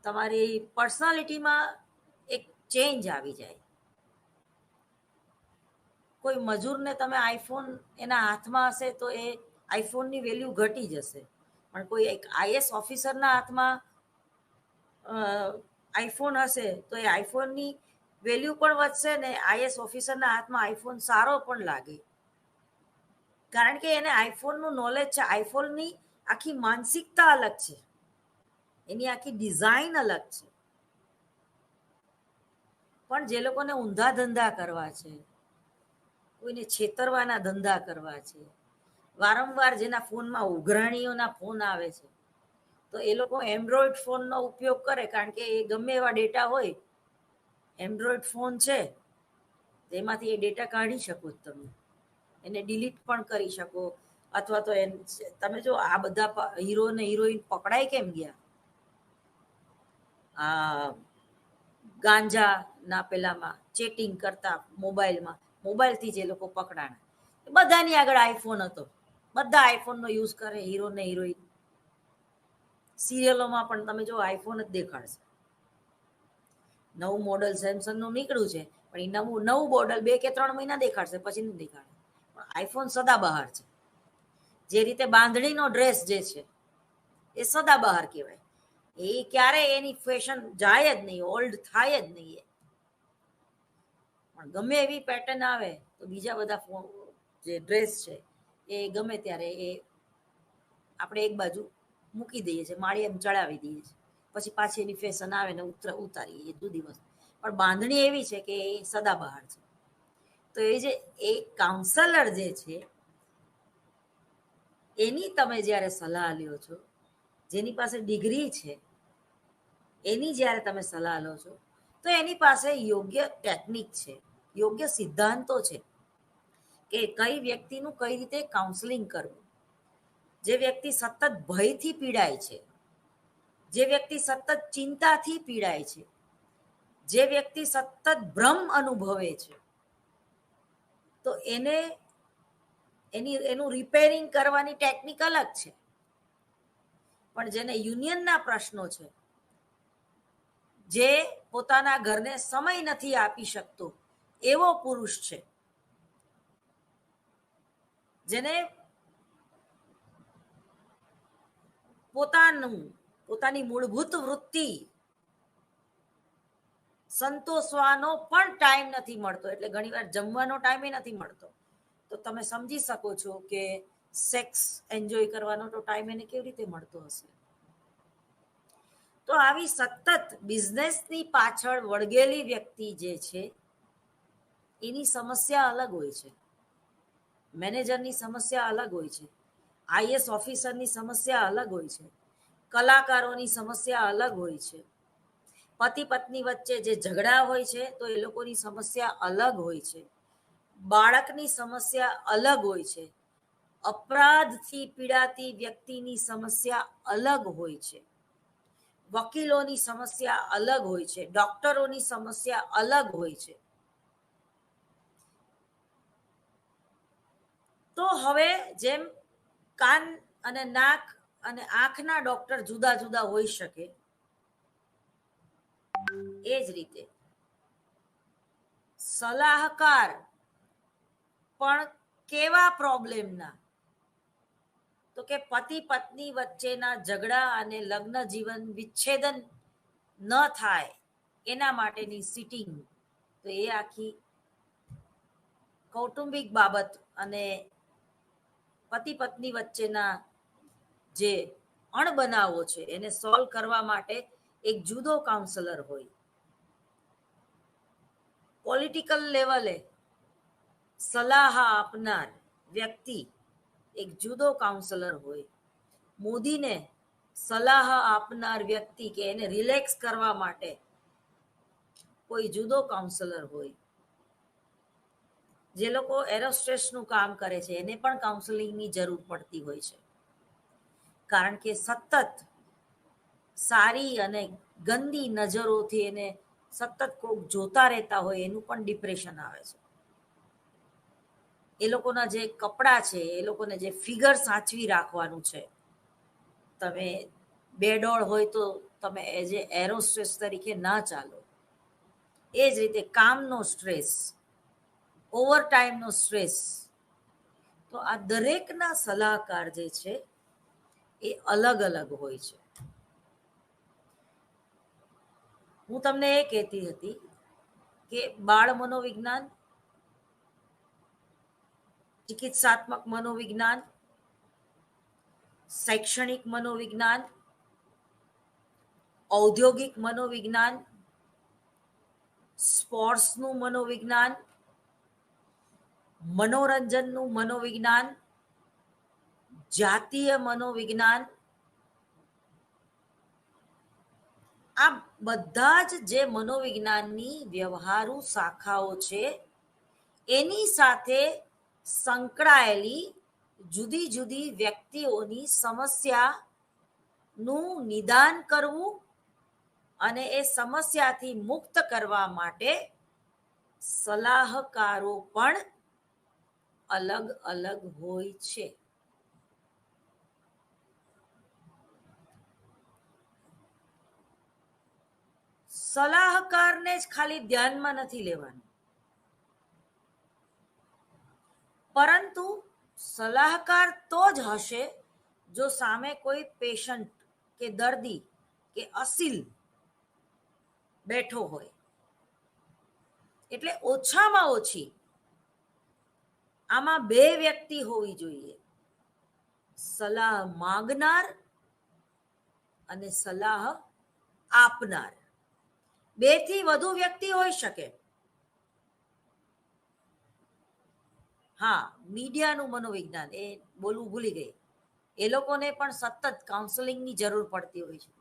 તમારી પર્સનાલિટીમાં એક ચેન્જ આવી જાય. કોઈ મજૂરને તમે આઈફોન એના હાથમાં હશે તો એ આઈફોનની વેલ્યુ ઘટી જશે, પણ કોઈ એક IAS ઓફિસરના હાથમાં આઈફોન હશે તો એ આઈફોનની વેલ્યુ પણ વધશે ને IAS ઓફિસરના હાથમાં આઈફોન સારો પણ લાગે, કારણ કે એને આઈફોનનું નોલેજ છે. આઈફોનની આખી માનસિકતા અલગ છે, એની આખી ડિઝાઇન અલગ છે. પણ જે લોકોને ઊંધા ધંધા કરવા છે, કોઈને છેતરવાના ધંધા કરવા છે, વારંવાર જેના ફોનમાં ઉઘરાણીઓના ફોન આવે છે, તો એ લોકો એન્ડ્રોઈડ ફોનનો ઉપયોગ કરે, કારણ કે એ ગમે એવા ડેટા હોય, એન્ડ્રોઈડ ફોન છે તેમાંથી એ ડેટા કાઢી શકો તમે, એને ડિલીટ પણ કરી શકો. અથવા તો તમે જો આ બધા હીરો ને હિરોઈન પકડાય કેમ ગયા? આ ગાંજાના પેલામાં ચેટિંગ કરતા મોબાઈલથી જે લોકો પકડાણા, બધાની આગળ આઈફોન હતો, બધા આઈફોનનો યુઝ કરે, હીરો ને હિરોઈન. સિરિયલોમાં પણ તમે જો આઈફોન જ દેખાડશે. નવું મોડલ સેમસંગનું નીકળ્યું છે, પણ એ નવું મોડલ 2 કે 3 મહિના દેખાડશે, પછી નહીં દેખાડે. પણ આઈફોન સદાબહાર છે. જે રીતે બાંધણીનો ડ્રેસ જે છે એ સદાબહાર કહેવાય. એ ક્યારે એની ફેશન જાય જ નહીં, ઓલ્ડ થાય જ નહીં. પણ ગમે એવી પેટર્ન આવે તો બીજા બધા જે ડ્રેસ છે એ ગમે ત્યારે એ આપણે એક બાજુ મૂકી દઈએ છીએ, માળી એમ ચડાવી દઈએ છીએ, પછી પાછી એની ફેશન આવે ને ઉતારીએ, એ જુદી વસ્તુ. પણ બાંધણી એવી છે કે એ સદાબહાર છે. તો એ જે એ કાઉન્સલર જે છે એની તમે જ્યારે સલાહ લ્યો છો, જેની પાસે ડિગ્રી છે એની જ્યારે તમે સલાહ લો છો, તો એની પાસે યોગ્ય ટેકનિક છે, યોગ્ય સિદ્ધાંતો છે કે કઈ વ્યક્તિનું કઈ રીતે કાઉન્સેલિંગ કરવું. જે વ્યક્તિ સતત ભયથી પીડાય છે, જે વ્યક્તિ સતત ચિંતાથી પીડાય છે, જે વ્યક્તિ સતત ભ્રમ અનુભવે છે, તો એનું રિપેરિંગ કરવાની ટેકનિક અલગ છે. પણ જેને યુનિયનના પ્રશ્નો છે, જે પોતાના ઘરને સમય નથી આપી શકતો એવો પુરુષ છે, જેને પોતાની મૂળભૂત વૃત્તિ સંતોષવાનો પણ ટાઈમ નથી મળતો, એટલે ઘણીવાર જમવાનો ટાઈમ નથી મળતો, તો તમે સમજી શકો છો કે સેક્સ એન્જોય કરવાનો તો ટાઈમ એને કેવી રીતે મળતો હશે. તો આવી સતત બિઝનેસની પાછળ વળગેલી વ્યક્તિ જે છે એની સમસ્યા અલગ હોય છે, મેનેજરની સમસ્યા અલગ હોય છે, IAS ઓફિસરની સમસ્યા અલગ હોય છે, કલાકારોની સમસ્યા અલગ હોય છે, પતિ પત્ની વચ્ચે જે ઝઘડા હોય છે તો એ લોકોની સમસ્યા અલગ હોય છે, બાળકની સમસ્યા અલગ હોય છે, અપરાધથી પીડાતી વ્યક્તિની સમસ્યા અલગ હોય છે, વકીલોની સમસ્યા અલગ હોય છે, ડોક્ટરોની સમસ્યા અલગ હોય છે. તો હવે જેમ કાન અને નાક અને આંખના ડોક્ટર જુદા જુદા હોઈ શકે, એ જ રીતે સલાહકાર પણ કેવા પ્રોબ્લેમના, તો કે પતિ પત્ની વચ્ચેના ઝઘડા અને લગ્ન જીવન વિચ્છેદન ન થાય એના માટેની સિટિંગ, તો એ આખી કૌટુંબિક બાબત અને પતિ પત્ની વચ્ચેના જે અણબનાવો છે એને સોલ્વ કરવા માટે એક જુદો કાઉન્સલર હોય. પોલિટિકલ લેવલે સલાહ આપનાર વ્યક્તિ એક જુદો કાઉન્સલર હોય. મોદીને સલાહ આપનાર વ્યક્તિ કે એને રિલેક્સ કરવા માટે કોઈ જુદો કાઉન્સલર હોય. જે લોકો એરોસ્ટ્રેસનું કામ કરે છે એને પણ કાઉન્સેલિંગની જરૂર પડતી હોય છે, કારણ કે સતત સારી અને ગંદી નજરોથી એને સતત કોક જોતા રહેતા હોય, એનું પણ ડિપ્રેશન આવે છે. એ લોકોના જે કપડાં છે, એ લોકોને જે ફિગર સાચવી રાખવાનું છે, તમે બેડોળ હોય તો તમે એઝ એ એરોસ્ટ્રેસ તરીકે ના ચાલો. એ જ રીતે કામનો સ્ટ્રેસ, ઓવર ટાઈમનો સ્ટ્રેસ, તો આ દરેકના સલાહકાર જે છે એ અલગ અલગ હોય છે. હું તમને એ કહેતી હતી કે બાળ મનોવિજ્ઞાન, ચિકિત્સાત્મક મનોવિજ્ઞાન, શૈક્ષણિક મનોવિજ્ઞાન, ઔદ્યોગિક મનોવિજ્ઞાન, સ્પોર્ટ્સનું મનોવિજ્ઞાન, મનોરંજનનું મનોવિજ્ઞાન, જાતીય મનોવિજ્ઞાન, આ બધા જ જે મનોવિજ્ઞાનની વ્યવહારુ શાખાઓ છે, એની સાથે સંકળાયેલી જુદી જુદી વ્યક્તિઓની સમસ્યાનું નિદાન કરવું અને એ સમસ્યાથી મુક્ત કરવા માટે સલાહકારો પણ અલગ અલગ હોય છે. સલાહકારને જ ખાલી ધ્યાનમાં નથી લેવાનું, પરંતુ સલાહકાર તો જ હશે જો સામે કોઈ પેશન્ટ કે દર્દી કે અસીલ બેઠો હોય. એટલે ઓછામાં ઓછી આમાં બે વ્યક્તિ હોવી જોઈએ, સલાહ માંગનાર અને સલાહ આપનાર. બે થી વધુ વ્યક્તિ હોઈ શકે. હા, મીડિયાનું મનોવિજ્ઞાન એ બોલવું ભૂલી ગઈ, એ લોકોને પણ સતત કાઉન્સેલિંગની જરૂર પડતી હોય છે,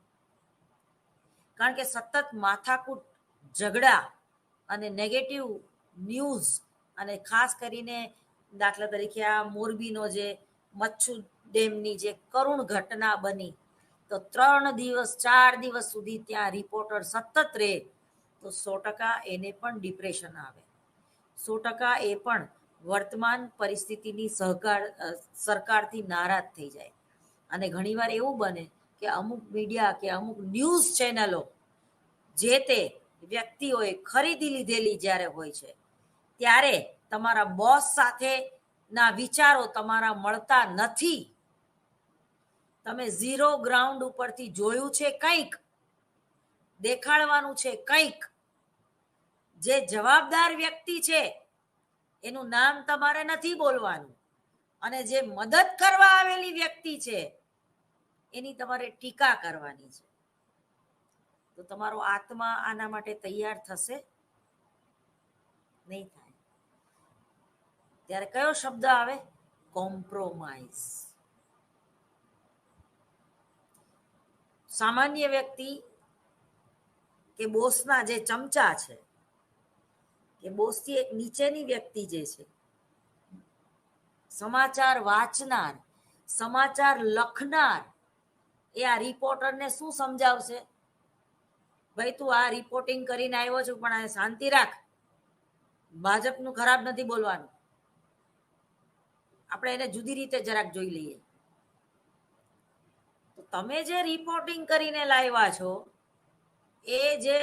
કારણ કે સતત માથાકૂટ, ઝઘડા અને નેગેટિવ ન્યૂઝ, અને ખાસ કરીને દાખલા તરીકે આ મોરબીનો જે મચ્છુ ડેમની જે કરુણ ઘટના બની, તો 3 દિવસ 4 દિવસ સુધી ત્યાં રિપોર્ટર સતત રહે, તો 100% એને પણ ડિપ્રેશન આવે, 100% એ પણ વર્તમાન પરિસ્થિતિની સરકારથી નારાજ થઈ જાય. અને ઘણીવાર એવું બને કે અમુક મીડિયા કે અમુક ન્યૂઝ ચેનલો જે તે વ્યક્તિઓએ ખરીદી લીધેલી જ્યારે હોય છે, ત્યારે તમારા બોસ સાથેના વિચારો તમારા મળતા નથી. તમે ઝીરો ગ્રાઉન્ડ ઉપરથી જોયું છે કંઈક, દેખાડવાનું છે કંઈક. જે જવાબદાર વ્યક્તિ છે એનું નામ તમારે નથી બોલવાનું, અને જે મદદ કરવા આવેલી વ્યક્તિ છે એની તમારે ટીકા કરવાની છે. તો તમારો આત્મા આના માટે તૈયાર થશે નહીં થાય. ત્યારે કયો શબ્દ આવે? કોમ્પ્રોમાઇઝ. સામાન્ય વ્યક્તિ કે બોસના જે ચમચા છે કે બોસથી એક નીચેની વ્યક્તિ જે છે, સમાચાર વાંચનાર, સમાચાર લખનાર, એ આ રિપોર્ટરને શું સમજાવશે? ભાઈ તું આ રિપોર્ટિંગ કરીને આવ્યો છું, પણ આ શાંતિ રાખ, ભાજપનું ખરાબ નથી બોલવાનું. આપણે એને જુદી રીતે જરાક જોઈ લઈએ. તો તમે જે રિપોર્ટિંગ કરીને લાવ્યા છો, એ જે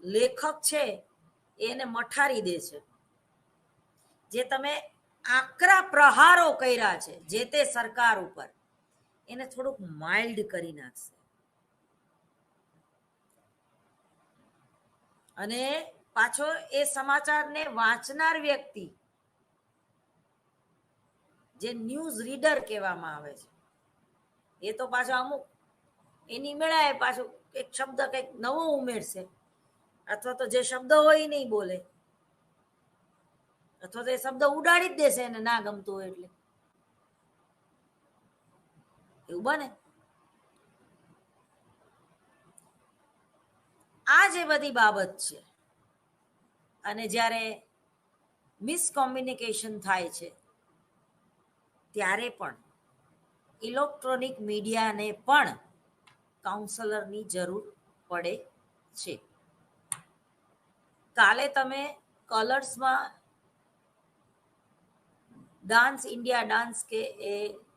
લેખક છે એને મઠારી દે છે. જે તમે આકરા પ્રહારો કર્યા છે જે તે સરકાર ઉપર, એને થોડુંક માઇલ્ડ કરી નાખશે. અને પાછો એ સમાચારને વાંચનાર વ્યક્તિ, જે ન્યૂઝ રીડર કહેવામાં આવે છે, એ તો પાછો અમુક એની મેળાએ પાછું એક શબ્દ કંઈક નવો ઉમેરશે, અથવા તો જે શબ્દ હોય નહીં બોલે, અથવા તો એ શબ્દ ઉડાડી જ દેશે એને ના ગમતું હોય એટલે. એવું બને. આ જે બધી બાબત છે, અને જ્યારે મિસકોમ્યુનિકેશન થાય છે ત્યારે પણ ઇલેક્ટ્રોનિક મીડિયાને પણ કાઉન્સલરની જરૂર પડે છે. કાલે તમે કલર્સમાં ડાન્સ ઇન્ડિયા ડાન્સ, કે એ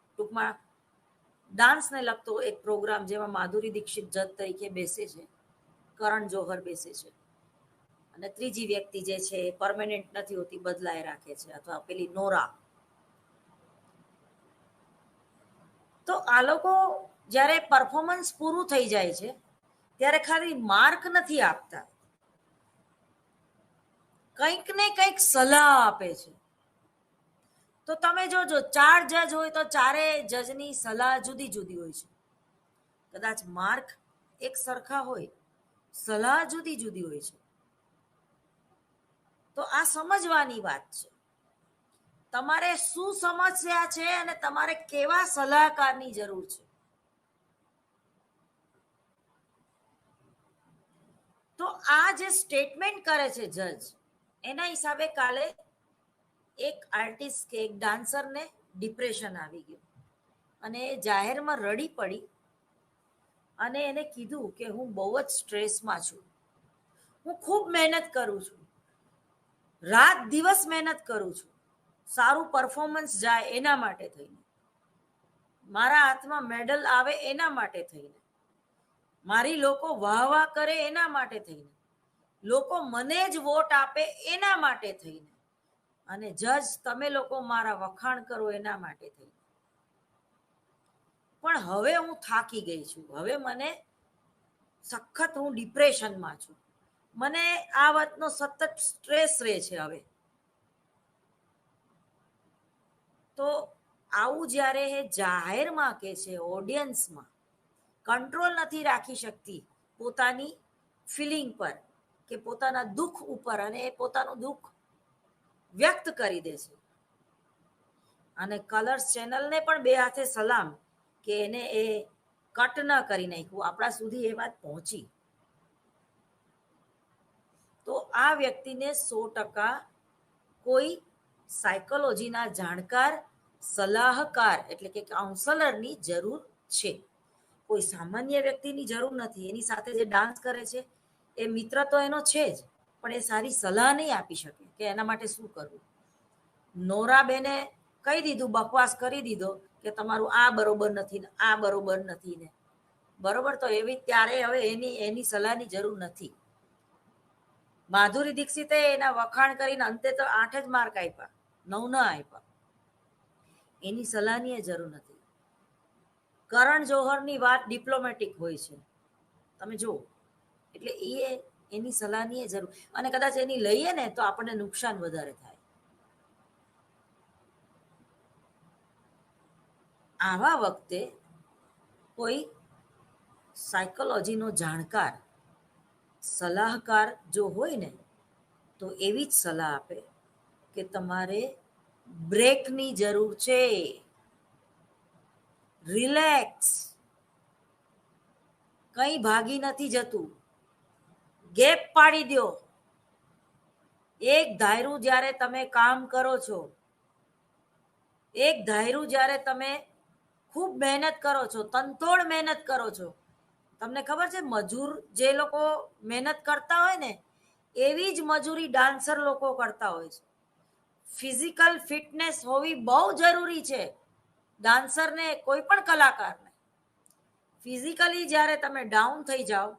ટૂંકમાં ડાન્સને લગતો એક પ્રોગ્રામ, જેમાં માધુરી દીક્ષિત જજ તરીકે બેસે છે, કરણ જોહર બેસે છે, અને ત્રીજી વ્યક્તિ જે છે એ પરમેનન્ટ નથી હોતી, બદલાય રાખે છે, અથવા પેલી નોરા. તો આ લોકો જ્યારે પરફોર્મન્સ પૂરું થઈ જાય છે ત્યારે ખાલી માર્ક નથી આપતા, કંઈક ને કંઈક સલાહ આપે છે. તો તમે જોજો, 4 જજ હોય તો ચારે જજની સલાહ જુદી જુદી હોય છે. કદાચ માર્ક એક સરખા હોય, સલાહ જુદી જુદી હોય છે. તો આ સમજવાની વાત છે. તમારે શું સમસ્યા છે અને તમારે કેવા સલાહકારની જરૂર છે. તો આ જે સ્ટેટમેન્ટ કરે છે જજ, એના હિસાબે કાલે એક આર્ટિસ્ટ કે એક ડાન્સરને ડિપ્રેશન આવી ગયું, અને જાહેરમાં રડી પડી, અને એને કીધું કે હું બહુ જ સ્ટ્રેસમાં છું, હું ખૂબ મહેનત કરું છું, રાત દિવસ મહેનત કરું છું, સારું પરફોર્મન્સ જાય એના માટે થઈને, મારા હાથમાં મેડલ આવે એના માટે થઈને, મારી લોકો વાહ વાહ કરે એના માટે થઈને, લોકો મને જ વોટ આપે એના માટે થઈને, અને જજ તમે લોકો મારા વખાણ કરો એના માટે થઈને. પણ હવે હું થાકી ગઈ છું, હવે મને સખત, હું ડિપ્રેશનમાં છું, મને આ વાતનો સતત સ્ટ્રેસ રહે છે હવે. તો આવું જ્યારે એ જાહેરમાં કે છે, ઓડિયન્સમાં, કંટ્રોલ નથી રાખી શકતી પોતાની ફિલિંગ પર, કે પોતાના દુઃખ ઉપર, અને એ પોતાનું દુઃખ વ્યક્ત કરી દે છે. અને કલર્સ ચેનલને પણ બે હાથે સલામ, કે એને એ કટ ન કરી નાખ્યું, આપણા સુધી એ વાત પહોંચી. તો આ વ્યક્તિને 100% કોઈ સાયકોલોજીના જાણકાર, સલાહકાર એટલે કે કાઉન્સલરની જરૂર છે. કોઈ સામાન્ય વ્યક્તિની જરૂર નથી. એની સાથે જે ડાન્સ કરે છે એ મિત્ર તો એનો છે જ, પણ એ સારી સલાહ નહીં આપી શકે કે એના માટે શું કરવું. નોરાબેને કહી દીધું, બકવાસ કરી દીધો કે તમારું આ બરોબર નથી ને આ બરોબર નથી ને, બરોબર. તો એવી ત્યારે હવે એની સલાહની જરૂર નથી. માધુરી દીક્ષિતે એના વખાણ કરીને અંતે તો 8 જ માર્ક આપ્યા, 9 ના આપ્યા. એની સલાહની જરૂર નથી. કરણ જોહરની વાત ડિપ્લોમેટિક હોય છે, તમે જુઓ, એટલે એની સલાહની જરૂર, અને કદાચ એની લઈએ ને તો આપણને નુકસાન વધારે થાય. આવા વખતે કોઈ સાયકોલોજીનો જાણકાર, સલાહકાર જો હોય ને, તો એવી જ સલાહ આપે કે તમારે બ્રેકની જરૂર છે, રિલેક્સ, કંઈ ભાગી નથી જતું, ગેપ પાડી દો, એક ધાર્યું જ્યારે તમે કામ કરો છો, એક ધાર્યું જ્યારે તમે ખૂબ મહેનત કરો છો, તનતોડ મહેનત કરો છો, તમને ખબર છે મજૂર જે લોકો મહેનત કરતા હોય ને એવી જ મજૂરી ડાન્સર લોકો કરતા હોય છે. ફિઝિકલ ફિટનેસ હોવી બહુ જરૂરી છે ડાન્સરને, કોઈ પણ કલાકારને. ફિઝિકલી જ્યારે તમે ડાઉન થઈ જાઓ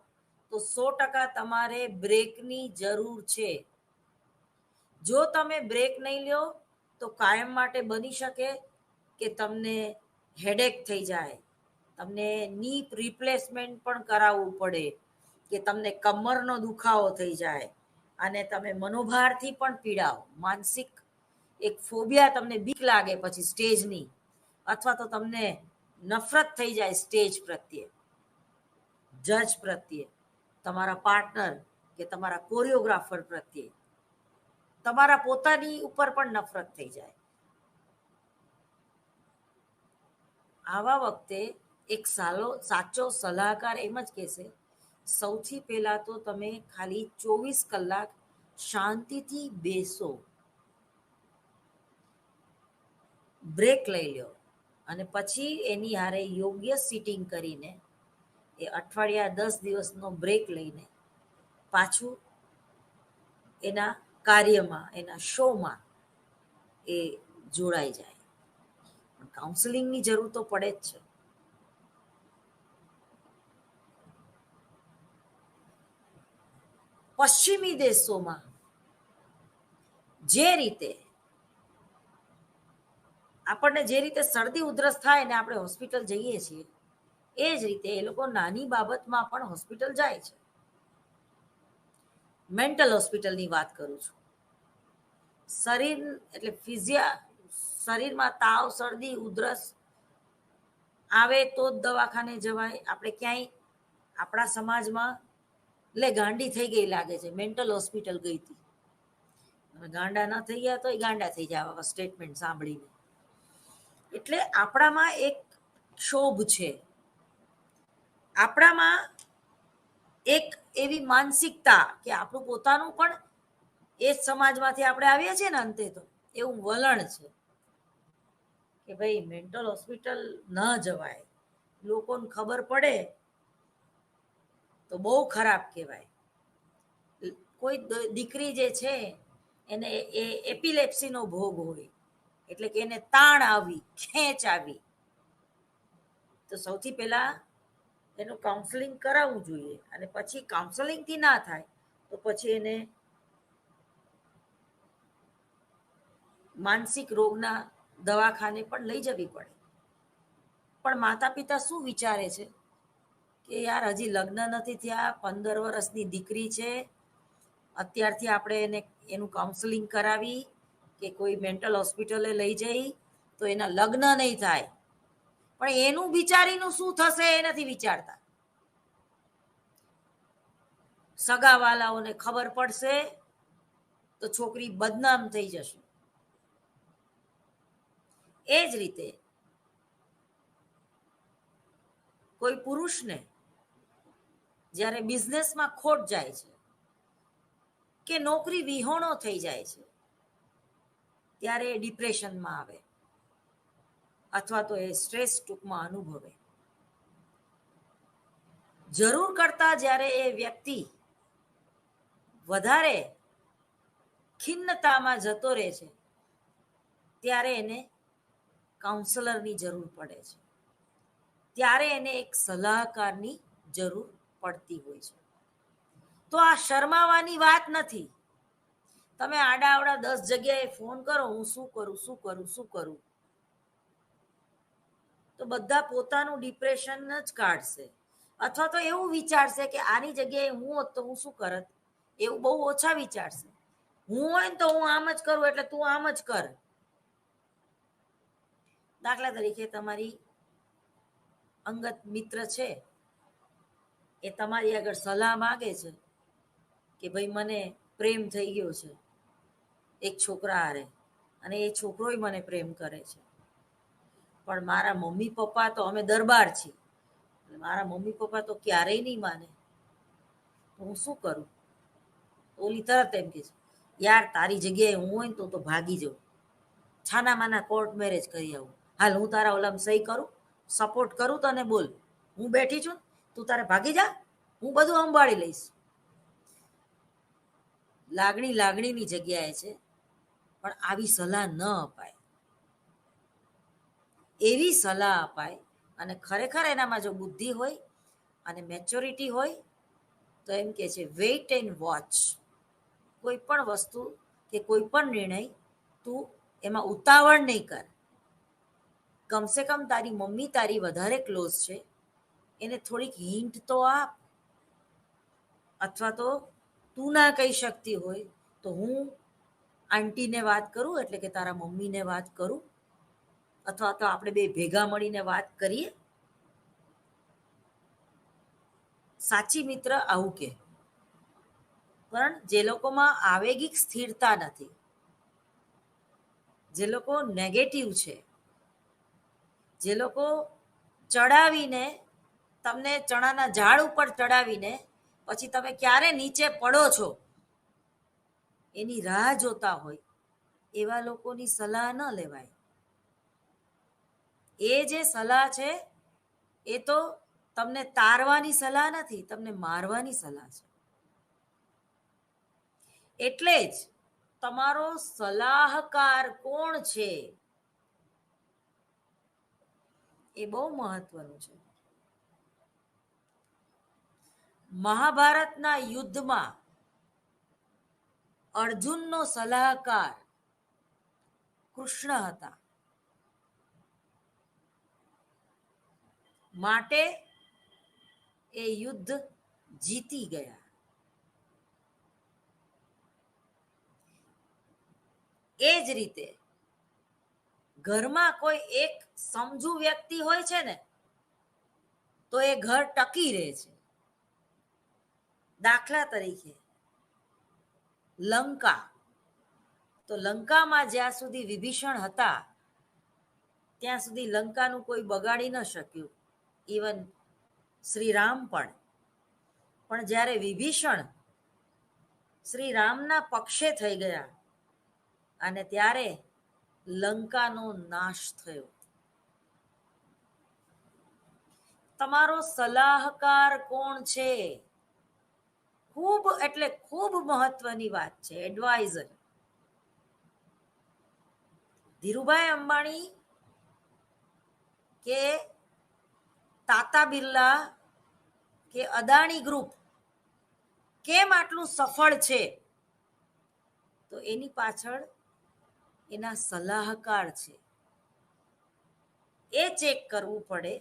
તો 100% તમારે બ્રેકની જરૂર છે. જો તમે બ્રેક નહીં લ્યો તો કાયમ માટે બની શકે કે તમને હેડેક થઈ જાય, તમને ની રિપ્લેસમેન્ટ પણ કરાવવું પડે, કે તમને કમરનો દુખાવો થઈ જાય અને તમે મનોભારથી પણ પીડાઓ. માનસિક એક ફોબિયા, તમને બીક લાગે પછી સ્ટેજની, અથવા તો તમને નફરત થઈ જાય સ્ટેજ પ્રત્યે, જજ પ્રત્યે, તમારા પાર્ટનર કે તમારા કોરિયોગ્રાફર પ્રત્યે, તમારા પોતાની ઉપર પણ નફરત થઈ જાય. આવા વખતે એક સાચો સલાહકાર એમ જ કહેશે, સૌથી પહેલા તો તમે ખાલી 24 કલાક શાંતિથી બેસો, બ્રેક લઈ લો, અને પછી એની હારે યોગ્ય સિટિંગ કરીને એ અઠવાડિયા 10 દિવસનો બ્રેક લઈને પાછું એના કાર્યમાં, એના શોમાં એ જોડાઈ જાય. પણ કાઉન્સેલિંગની જરૂર તો પડે જ છે. પશ્ચિમી દેશોમાં જે રીતે આપણને જે રીતે શરદી ઉધરસ થાય ને આપણે હોસ્પિટલ જઈએ છીએ, એ જ રીતે એ લોકો નાની બાબતમાં પણ હોસ્પિટલ જાય છે. મેન્ટલ હોસ્પિટલની વાત કરું છું. શરીર એટલે શરીરમાં તાવ, શરદી, ઉધરસ આવે તો જ દવાખાને જવાય. આપણે ક્યાંય આપણા સમાજમાં એટલે ગાંડી થઈ ગઈ લાગે છે, મેન્ટલ હોસ્પિટલ ગઈ હતી. ગાંડા ન થઈ ગયા તો ગાંડા થઈ જાય સ્ટેટમેન્ટ સાંભળીને. એટલે આપણામાં એક ક્ષોભ છે, આપણામાં એક એવી માનસિકતા કે આપણું પોતાનું પણ એ જ સમાજમાંથી આપણે આવીએ છીએ ને, અંતે તો એવું વલણ છે કે ભાઈ મેન્ટલ હોસ્પિટલ ન જવાય, લોકોને ખબર પડે તો બહુ ખરાબ કહેવાય. કોઈ દીકરી જે છે એને એ એપિલેપ્સીનો ભોગ હોય, એટલે કે એને તાણ આવી, ખેંચ આવી, તો સૌથી પહેલા એનું કાઉન્સેલિંગ કરાવવું જોઈએ. અને પછી કાઉન્સેલિંગથી ના થાય તો પછી એને માનસિક રોગના દવાખાને પણ લઈ જવી પડે. પણ માતા પિતા શું વિચારે છે કે યાર હજી લગ્ન નથી થયા, 15 વર્ષની દીકરી છે, અત્યારથી આપણે એને એનું કાઉન્સેલિંગ કરાવી કે કોઈ મેન્ટલ હોસ્પિટલે લઈ જઈ તો એના લગ્ન નહીં થાય. પણ એનું વિચારીનું શું થશે એ નથી વિચારતા. સગાવાલાઓને ખબર પડશે તો છોકરી બદનામ થઈ જશે. એ જ રીતે કોઈ પુરુષને જ્યારે બિઝનેસમાં ખોટ જાય છે કે નોકરી વિહોણો થઈ જાય છે, ત્યારે ડિપ્રેશનમાં આવે અથવા તો એ સ્ટ્રેસ ટૂંકમાં અનુભવે. જરૂર કરતા જ્યારે એ વ્યક્તિ વધારે ખિન્નતામાં જતો રહે છે, ત્યારે એને કાઉન્સલરની જરૂર પડે છે, ત્યારે એને એક સલાહકારની જરૂર પડતી હોય છે. તો આ શરમાવાની વાત નથી. તમે આડાઅવડા 10 જગ્યાએ ફોન કરો, હું શું કરું, શું કરું, શું કરું, તો બધા પોતાનું ડિપ્રેશન જ કાઢશે, અથવા તો એવું વિચારશે કે આની જગ્યાએ હું હોત તો હું શું કરત. એવું બહુ ઓછા વિચારશે. હું હોય ને તો હું આમ જ કરું એટલે તું આમ જ કર. દાખલા તરીકે તમારી અંગત મિત્ર છે, એ તમારી આગળ સલાહ માગે છે કે ભાઈ મને પ્રેમ થઈ ગયો છે એક છોકરા હારે, અને એ છોકરોય મને પ્રેમ કરે છે, પણ મારા મમ્મી પપ્પા તો, અમે દરબાર છીએ, મારા મમ્મી પપ્પા તો ક્યારેય નહીં માને, હું શું કરું. ઓલી તરત એમ કે છે યાર તારી જગ્યાએ હું હોય ને તો ભાગી જાઉં, છાના માના કોર્ટ મેરેજ કરી આવું, હાલ હું તારા ઓલામાં સહી કરું, સપોર્ટ કરું તને, બોલ હું બેઠી છું, તું તારે ભાગી જા, હું બધું સંભાળી લઈશ. લાગણી લાગણીની જગ્યાએ છે, પણ આવી સલાહ ન અપાય. એવી સલાહ અપાય અને ખરેખર એનામાં જો બુદ્ધિ હોય અને મેચ્યોરિટી હોય તો એમ કે છે વેઇટ એન્ડ વોચ. કોઈ પણ વસ્તુ કે કોઈ પણ નિર્ણય તું એમાં ઉતાવળ નહીં કર. કમસે કમ તારી મમ્મી તારી વધારે ક્લોઝ છે, એને થોડીક હિન્ટ તો આપ. અથવા તો તું ના કહી શકતી હોય તો હું આંટીને વાત કરું, એટલે કે તારા મમ્મીને વાત કરું, અથવા તો આપણે બે ભેગા મળીને વાત કરીએ. સાચી મિત્ર આવું કે. પણ જે લોકોમાં આવેગિક સ્થિરતા નથી, જે લોકો નેગેટિવ છે, જે લોકો ચડાવીને તમને ચણાના ઝાડ ઉપર ચડાવીને પછી તમે ક્યારે નીચે પડો છો એની રાહ જોતા હોય, એવા લોકોની સલાહ ન લેવાય. એ જે સલાહ છે એ તો તમને તારવાની સલાહ નથી, તમને મારવાની સલાહ છે. એટલે જ તમારો સલાહકાર કોણ છે એ બહુ મહત્વનું છે. મહાભારતના યુદ્ધમાં અર્જુનનો સલાહકાર કૃષ્ણ હતા, માટે એ યુદ્ધ જીતી ગયા. એ જ રીતે ઘરમાં કોઈ એક સમજુ વ્યક્તિ હોય છે ને તો એ ઘર ટકી રહે છે. દાખલા તરીકે લંકા, તો લંકામાં જ્યાં સુધી વિભીષણ હતા ત્યાં સુધી લંકાનું કોઈ બગાડી ન શક્યું, ઇવન શ્રી રામ પણ જ્યારે વિભીષણ શ્રી રામના પક્ષે થઈ ગયા અને ત્યારે લંકાનો નાશ થયો. તમારો સલાહકાર કોણ છે, ખૂબ એટલે ખૂબ મહત્વની વાત છે. એડવાઇઝર ધીરુભાઈ અંબાણી કે તાતા બિરલા કે અદાણી ગ્રુપ કેમ આટલું સફળ છે, તો એની પાછળ એના સલાહકાર છે. એ ચેક કરવું પડે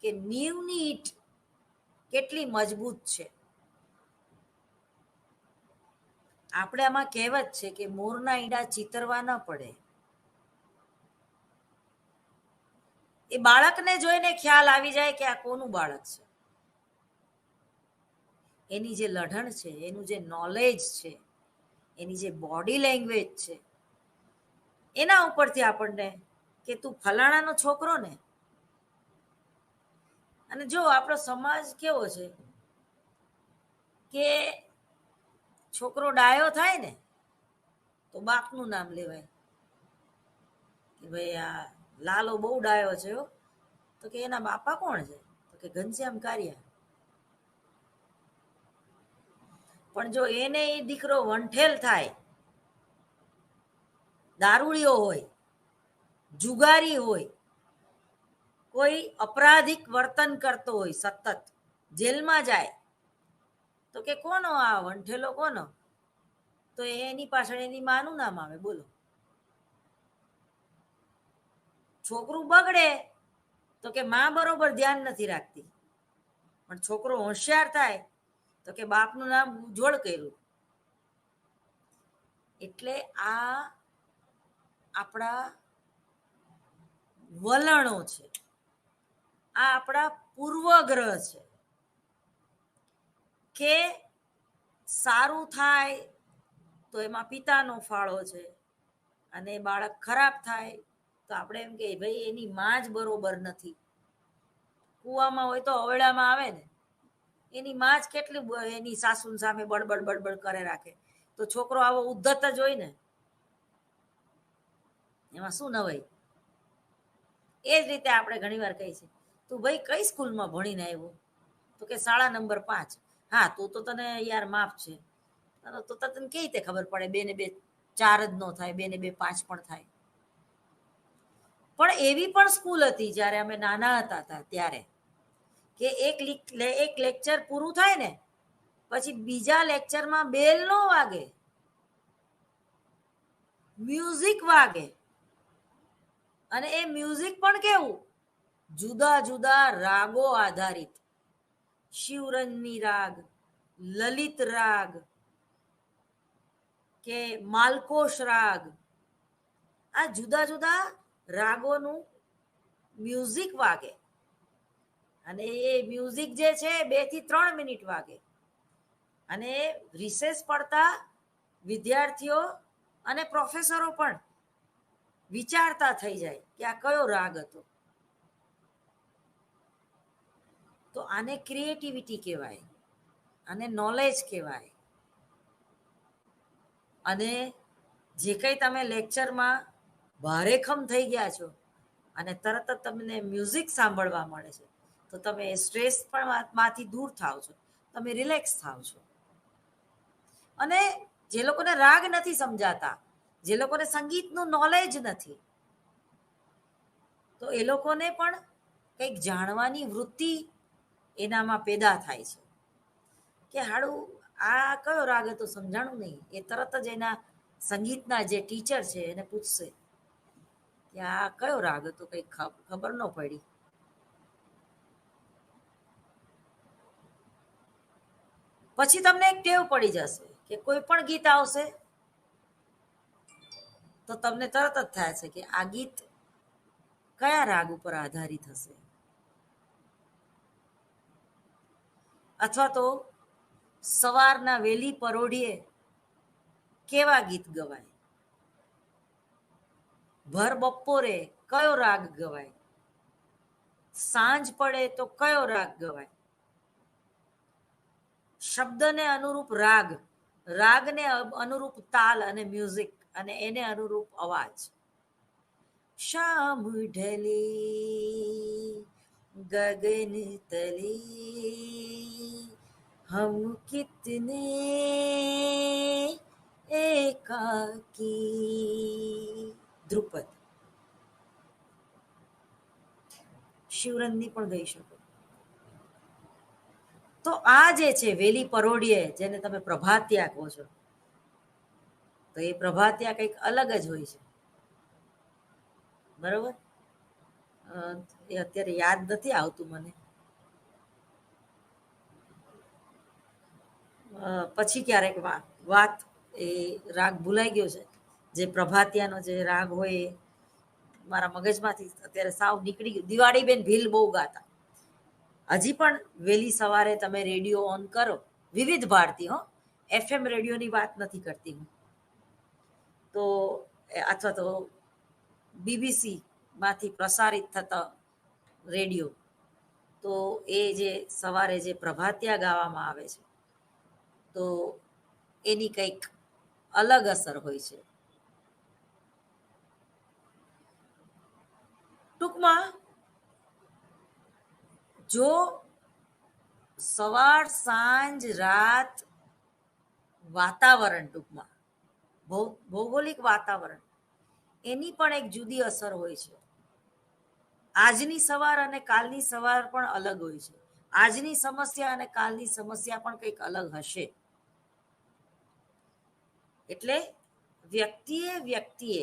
કે નીવની ઈંટ કેટલી મજબૂત છે. આપણે આમાં કહેવત છે કે મોરના ઈંડા ચીતરવા ન પડે. એ બાળકને જોઈને ખ્યાલ આવી જાય કે આ કોનું બાળક છે. એની જે લઢણ છે, એનું જે નોલેજ છે, એની જે બોડી લેંગ્વેજ છે, એના ઉપરથી આપણને કે તું ફલાણાનો છોકરો ને. અને જો આપણો સમાજ કેવો છે કે છોકરો ડાયો થાય ને તો બાપનું નામ લેવાય કે ભાઈ આ લાલો બહુ ડાયો છે, તો કે એના બાપા કોણ છે, તો કે ઘનશ્યામ કારિયા. પણ જો એને એ દીકરો વંઠેલ થાય, દારૂડિયો હોય, જુગારી હોય, કોઈ અપરાધિક વર્તન કરતો હોય, સતત જેલમાં જાય, તો કે કોનો આ વંઠેલો કોનો, તો એની પાછળ એની માનું નામ આવે. બોલો, છોકરું બગડે તો કે માં બરોબર ધ્યાન નથી રાખતી, પણ છોકરો હોશિયાર થાય તો કે બાપનું નામ ઉજ્જવળ કર્યું. એટલે આ આપણા વલણો છે, આ આપણા પૂર્વગ્રહ છે કે સારું થાય તો એમાં પિતાનો ફાળો છે, અને બાળક ખરાબ થાય તો આપણે એમ કે ભાઈ એની માં જ બરોબર નથી. કૂવામાં હોય તો અવેડામાં આવે ને, એની માં જ કેટલી એની સાસુ સામે બડબડ બડબડ કરે રાખે, તો છોકરો આવો ઉદ્ધત જ હોય ને, એમાં શું નવાય. એ જ રીતે આપણે ઘણીવાર કહીએ છીએ, તું ભાઈ કઈ સ્કૂલમાં ભણીને આવ્યો? તો કે શાળા નંબર 5. હા, તું તો તને યાર માફ છે, તો તને કેવી રીતે ખબર પડે 2 ને 2 4 જ ન થાય, 2 ને 2 5 પણ થાય? પણ એવી પણ સ્કૂલ હતી જ્યારે અમે નાના હતા ત્યારે, કે એક લેક્ચર પૂરું થાય ને પછી બીજા લેક્ચરમાં બેલ ન વાગે, મ્યુઝિક વાગે. અને એ મ્યુઝિક પણ કેવું, જુદા જુદા રાગો આધારિત. શિવરંજની રાગ, લલિત રાગ કે માલકોશ રાગ, આ જુદા જુદા રાગોનું મ્યુઝિક વાગે. અને એ મ્યુઝિક જે છે 2 થી 3 મિનિટ વાગે. અને રિસેસ પડતા વિદ્યાર્થીઓ અને પ્રોફેસરો પણ વિચારતા થઈ જાય કે આ કયો રાગ હતો. તો આને ક્રિએટિવિટી કહેવાય, આને નોલેજ કહેવાય. અને જે કંઈ તમે લેક્ચરમાં ભારેખમ થઈ ગયા છો અને તરત જ તમને મ્યુઝિક સાંભળવા મળે છે, તો તમે સ્ટ્રેસ પણ માંથી દૂર થાવ છો, તમે રિલેક્સ થાવ છો. અને જે લોકોને રાગ નથી સમજાતા, જે લોકોને સંગીતનું નોલેજ નથી, તો એ લોકોને પણ કંઈક જાણવાની વૃત્તિ એનામાં પેદા થાય છે કે હાડું આ કયો રાગ હતો સમજાણું નહીં. એ તરત જ એના સંગીતના જે ટીચર છે એને પૂછશે કે આ કયો રાગ હતો, કંઈ ખબર ન પડી. પછી તમને એક ટેવ પડી જશે કે કોઈ પણ ગીત આવશે તો તમને તરત જ થાય છે કે આ ગીત કયા રાગ ઉપર આધારિત હશે. અથવા તો સવારના વહેલી પરોઢીએ કેવા ગીત ગવાય, ભર બપોરે કયો રાગ ગવાય, સાંજ પડે તો કયો રાગ ગવાય. શબ્દને અનુરૂપ રાગ, રાગને અનુરૂપ તાલ અને મ્યુઝિક, અને એને અનુરૂપ અવાજ. શામ ઢલી ગગન તલી હમ કિતને એકાકી. ધ્રુપદ શિવરંજની પણ ગઈ શકો. તો આ જે છે વેલી પરોઢીએ, જેને તમે પ્રભાતિયા કહો છો, તો એ પ્રભાતિયા કંઈક અલગ જ હોય છે, બરોબર? એ અત્યારે યાદ નથી આવતું મને. પછી ક્યારેક વાત, એ રાગ ભૂલાઈ ગયો છે. જે પ્રભાતિયાનો જે રાગ હોય એ મારા મગજમાંથી અત્યારે સાવ નીકળી ગયું. દિવાળી બેન ભીલ બહુ ગાતા. હજી પણ વહેલી સવારે તમે રેડિયો ઓન કરો, વિવિધ ભારતી, હો, FM રેડિયોની વાત નથી કરતી હું, તો અથવા તો BBC માંથી પ્રસારિત થતા રેડિયો, તો એ જે સવારે જે પ્રભાતિયા ગાવામાં આવે છે, તો એની કંઈક અલગ અસર હોય છે. ટૂંકમાં જો સવાર સાંજ રાત વાતાવરણ, ટૂંકમાં ભૌગોલિક વાતાવરણ, એની પણ એક જુદી અસર હોય છે. આજની સવાર અને કાલની સવાર પણ અલગ હોય છે. આજની સમસ્યા અને કાલની સમસ્યા પણ કંઈક અલગ હશે. એટલે વ્યક્તિએ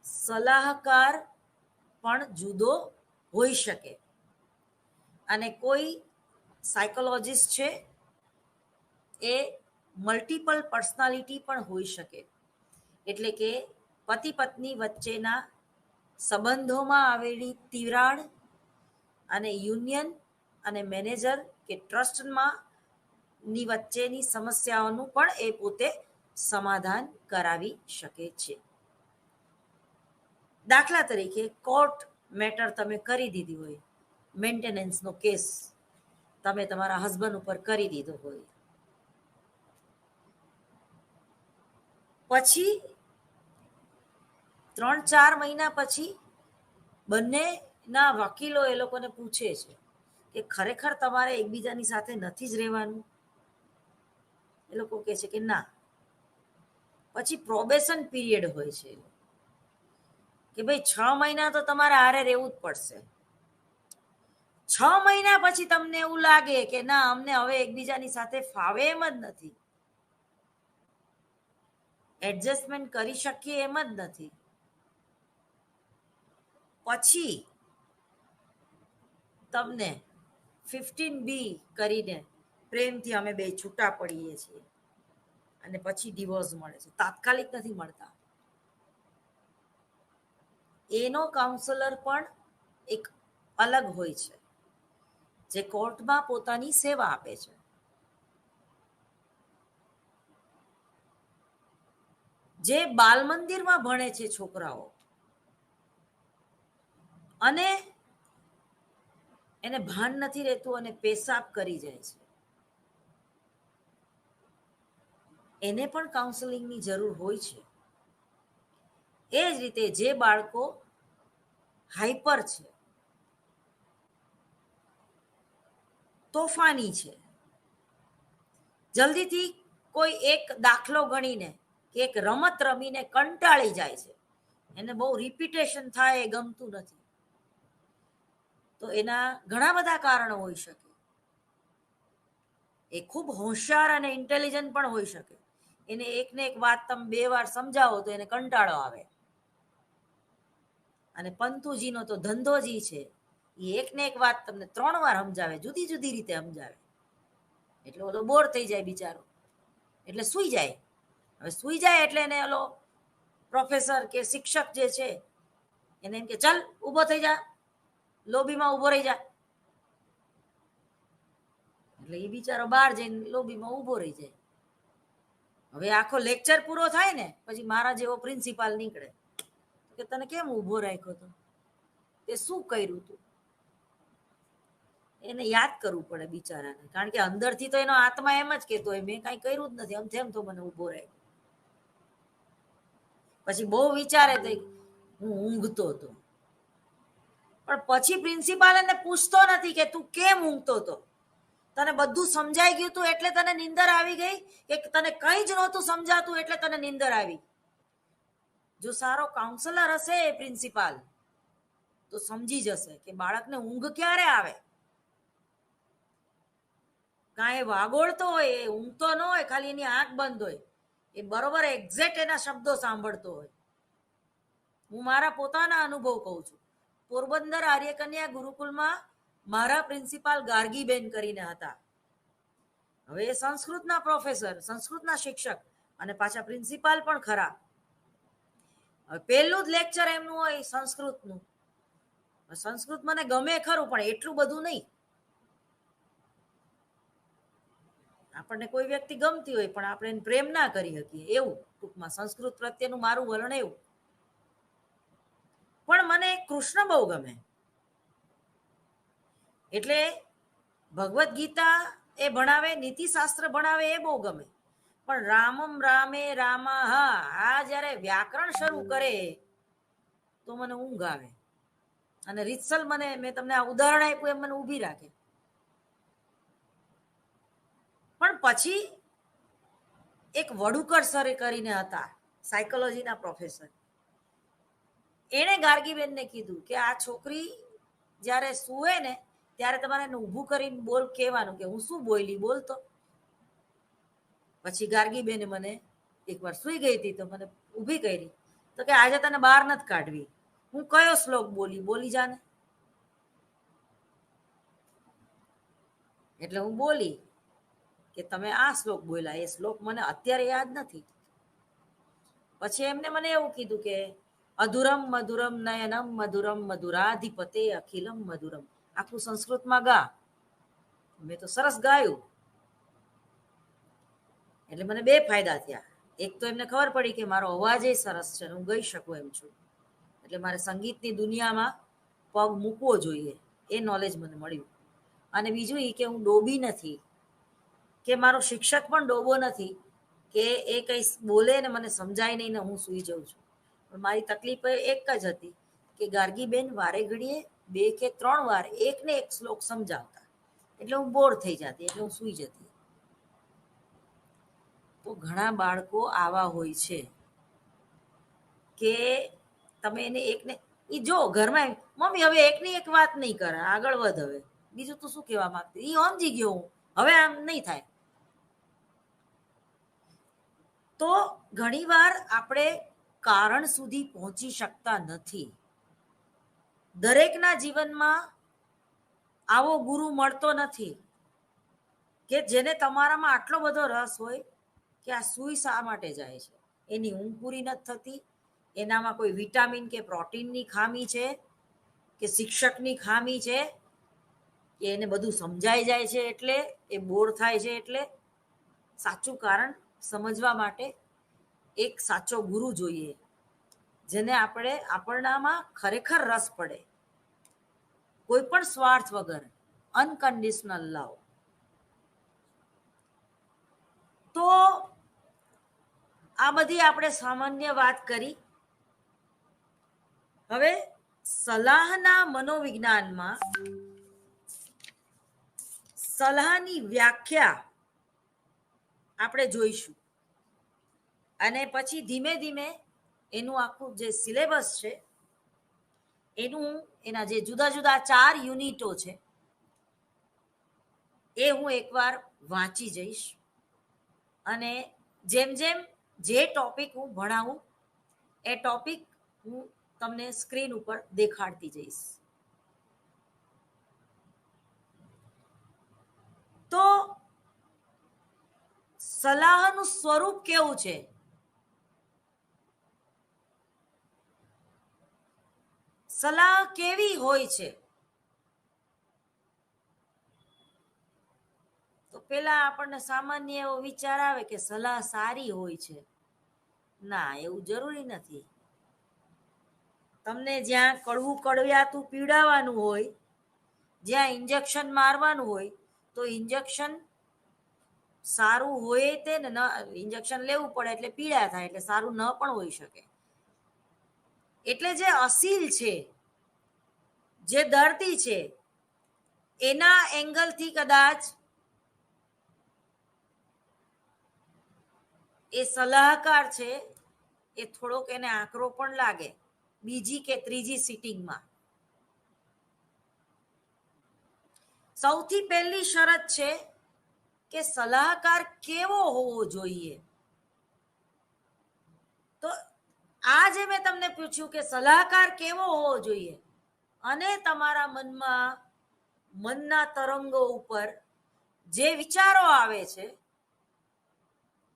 સલાહકાર પણ જુદો હોઈ શકે. અને કોઈ સાયકોલોજિસ્ટ છે એ મલ્ટિપલ પર્સનાલિટી પણ હોઈ શકે. એટલે કે પતિ પત્ની વચ્ચેના સંબંધોમાં આવેલી તિરાડ અને યુનિયન અને મેનેજર કે ટ્રસ્ટમાં ની વચ્ચેની સમસ્યાઓનું પણ એ પોતે સમાધાન કરાવી શકે છે. દાખલા તરીકે કોર્ટ મેટર તમે કરી દીધી હોય, મેન્ટેનન્સનો કેસ તમે તમારા હસબન્ડ ઉપર કરી દીધો હોય, પછી 3-4 મહિના પછી બંનેના વકીલો એ લોકોને પૂછે છે કે ખરેખર તમારે એકબીજાની સાથે નથી જ રહેવાનું? એ લોકો કહે છે કે ના. પછી પ્રોબેશન પીરિયડ હોય છે કે ભાઈ 6 મહિના તો તમારે હારે રહેવું જ પડશે. 6 મહિના પછી તમને એવું લાગે કે ના, અમને હવે એકબીજાની સાથે ફાવે એમ જ નથી, એડજસ્ટમેન્ટ કરી શકીએ એમ જ નથી, પછી તમને 15B કરીને પ્રેમથી અમે બે છૂટા પડીએ છીએ અને પછી ડિવોર્સ મળે છે. તાત્કાલિક નથી મળતા. એનો કાઉન્સલર પણ એક અલગ હોય છે જે કોર્ટમાં પોતાની સેવા આપે છે. જે બાલ મંદિરમાં ભણે છે છોકરાઓ અને એને ભાન નથી રહેતું અને પેશાબ કરી જાય છે, એને પણ કાઉન્સેલિંગની જરૂર હોય છે. એ જ રીતે જે બાળકો હાઈપર છે, તોફાની છે, જલ્દીથી કોઈ એક દાખલો ગણીને કે એક રમત રમીને કંટાળી જાય છે, એને બહુ રિપીટેશન થાય એ ગમતું નથી, તો એના ઘણા બધા કારણો હોઈ શકે. એ ખૂબ હોશિયાર અને ઇન્ટેલિજન્ટ પણ હોઈ શકે. એને એકને એક વાત તમે 2 વાર સમજાવો તો એને કંટાળો આવે. અને પંતુજીનો તો ધંધો જ છે, એ એકને એક વાત તમને 3 વાર સમજાવે, જુદી જુદી રીતે સમજાવે, એટલે ઓલો બોર થઈ જાય બિચારો, એટલે સૂઈ જાય. હવે સૂઈ જાય એટલે એને ઓલો પ્રોફેસર કે શિક્ષક જે છે એને એમ કે ચાલ ઊભો થઈ જા, લોબીમાં ઊભો રહી જા. એટલે એ બિચારો બહાર જઈને લોબીમાં ઊભો રહી જાય. હવે આખો લેક્ચર પૂરો થાય ને પછી મારા જેવો પ્રિન્સિપાલ નીકળે કે તને કેમ ઊભો રાખ્યો હતો, તે શું કર્યું તું? એને યાદ કરવું પડે બિચારાને, કારણ કે અંદરથી તો એનો આત્મા એમ જ કહેતો હોય મેં કાંઈ કર્યું જ નથી, આમ તેમ તો મને ઊભો રાખ્યો. પછી બહુ વિચારે તો હું ઊંઘતો હતો, પણ પછી પ્રિન્સિપાલ એને પૂછતો નથી કે તું કેમ ઊંઘતો હતો, તને બધું સમજાઈ ગયું તું એટલે તને નીંદર આવી ગઈ કે તને કંઈ જ નહોતું સમજાતું એટલે તને નીંદર આવી? જો સારો કાઉન્સલર હશે એ પ્રિન્સિપાલ તો સમજી જશે કે બાળકને ઊંઘ ક્યારે આવે. કાંઈ વાગોળતો હોય એ ઊંઘતો ન હોય, ખાલી એની આંખ બંધ હોય, એ બરોબર એક્ઝેક્ટ એના શબ્દો સાંભળતો હોય. હું મારા પોતાના અનુભવ કહું છું. પોરબંદર આર્યકન્યા ગુરુકુલમાં મારા પ્રિન્સિપાલ ગાર્ગીબેન કરીને હતા. હવે એ સંસ્કૃતના પ્રોફેસર, સંસ્કૃતના શિક્ષક અને પાછા પ્રિન્સિપાલ પણ ખરા. હવે પહેલું જ લેક્ચર એમનું હોય સંસ્કૃતનું. સંસ્કૃત મને ગમે ખરું પણ એટલું બધું નહીં. આપણને કોઈ વ્યક્તિ ગમતી હોય પણ આપણે એને પ્રેમ ના કરી શકીએ એવું, ટૂંકમાં સંસ્કૃત પ્રત્યેનું મારું વલણ એવું. પણ મને કૃષ્ણ બહુ ગમે, એટલે ભગવદ્ ગીતા એ ભણાવે, નીતિશાસ્ત્ર ભણાવે એ બહુ ગમે, પણ રામમ રામે રામા આ જ્યારે વ્યાકરણ શરૂ કરે તો મને ઊંઘ આવે અને રીતસલ મને, મેં તમને આ ઉદાહરણ આપ્યું એમ મને ઊભી રાખે. પણ પછી એક વડુકર સરે કરીને હતા સાયકોલોજીના પ્રોફેસર, એણે ગાર્ગીબેનને કીધું કે આ છોકરી જ્યારે સૂવે ને ત્યારે તમારે એને ઊભું કરીને બોલ કહેવાનું કે હું શું બોલી બોલતો. પછી ગાર્ગીબેને મને એકવાર સૂઈ ગઈ હતી તો મને ઊભી કરી તો કે આજે તને બહાર નથી કાઢવી, હું કયો શ્લોક બોલી જાને. એટલે હું બોલી કે તમે આ શ્લોક બોલ્યા, એ શ્લોક મને અત્યારે યાદ નથી. પછી એમને મને એવું કીધું કે અધુરમ મધુરમ નયનમ મધુરમ મધુરાધિપતે અખિલમ મધુરમ, આખું સંસ્કૃતમાં ગા. મેં તો સરસ ગાયું. એટલે મને 2 ફાયદા થયા. એક તો એમને ખબર પડી કે મારો અવાજ એ સરસ છે, હું ગઈ શકું એમ છું, એટલે મારે સંગીતની દુનિયામાં પગ મૂકવો જોઈએ એ નોલેજ મને મળ્યું. અને બીજું એ કે હું ડોબી નથી, કે મારો શિક્ષક પણ ડોબો નથી, કે એ કંઈ બોલે ને મને સમજાય નહીં ને હું સૂઈ જાઉં છું. પણ મારી તકલીફ એક જ હતી કે ગાર્ગીબેન વારે ઘડીએ 2 કે 3 વાર એક ને એક શ્લોક સમજાવતા, એટલે હું બોર થઈ જતી, એટલે હું સૂઈ જતી. તો ઘણા બાળકો આવા હોય છે કે તમે એને એકને ઈ જો ઘરમાં મમ્મી હવે એકની એક વાત નહીં કરે, આગળ વધ, હવે બીજું તું શું કહેવા માંગતી, ઈ સમજી ગયો હું, હવે આમ નહીં થાય. તો ઘણીવાર આપણે કારણ સુધી પહોંચી શકતા નથી. દરેકના જીવનમાં આવો ગુરુ મળતો નથી કે જેને તમારામાં આટલો બધો રસ હોય કે આ સૂઈ શા માટે જાય છે, એની ઊંઘ પૂરી નથી થતી, એનામાં કોઈ વિટામિન કે પ્રોટીનની ખામી છે કે શિક્ષકની ખામી છે કે એને બધું સમજાઈ જાય છે એટલે એ બોર થાય છે. એટલે સાચું કારણ સમજવા માટે એક સાચો ગુરુ જોઈએ, જેને આપણનામાં ખરેખર રસ પડે, કોઈ પણ સ્વાર્થ વગર, અનકન્ડિશનલ લવ. તો આ બધી આપણે સામાન્ય વાત કરી. હવે સલાહના મનોવિજ્ઞાનમાં સલાહની વ્યાખ્યા આપણે જોઈશું, અને પછી ધીમે ધીમે એનું આખું જે સિલેબસ છે એના જે જુદા જુદા 4 યુનિટો છે એ હું એકવાર વાંચી જઈશ, અને જેમ જેમ જે ટોપિક હું ભણાવું એ ટોપિક હું તમને સ્ક્રીન ઉપર દેખાડતી જઈશ. તો સલાહનું સ્વરૂપ કેવું છે? સલાહ કેવી હોય છે? તો પેલા આપણને સામાન્ય એવો વિચાર આવે કે સલાહ સારી હોય છે. ના, એવું જરૂરી નથી. તમને જ્યાં કડવું કડવ્યાતું પીવડાવવાનું હોય, જ્યાં ઇન્જેક્શન મારવાનું હોય, તો ઇન્જેક્શન સારું હોય તે ને ઇન્જેક્શન લેવું પડે એટલે પીડા થાય, એટલે સારું ન પણ હોઈ શકે. એટલે જે અસીલ છે, જે દર્દી છે, એના એંગલથી કદાચ એ સલાહકાર છે એ થોડોક એને આકરો પણ લાગે બીજી કે ત્રીજી સિટિંગમાં. સૌથી પહેલી શરત છે કે સલાહકાર કેવો હોવો જોઈએ. તો આ જે મેં તમને પૂછ્યું કે સલાહકાર કેવો હોવો જોઈએ, અને તમારા મનના તરંગો ઉપર જે વિચારો આવે છે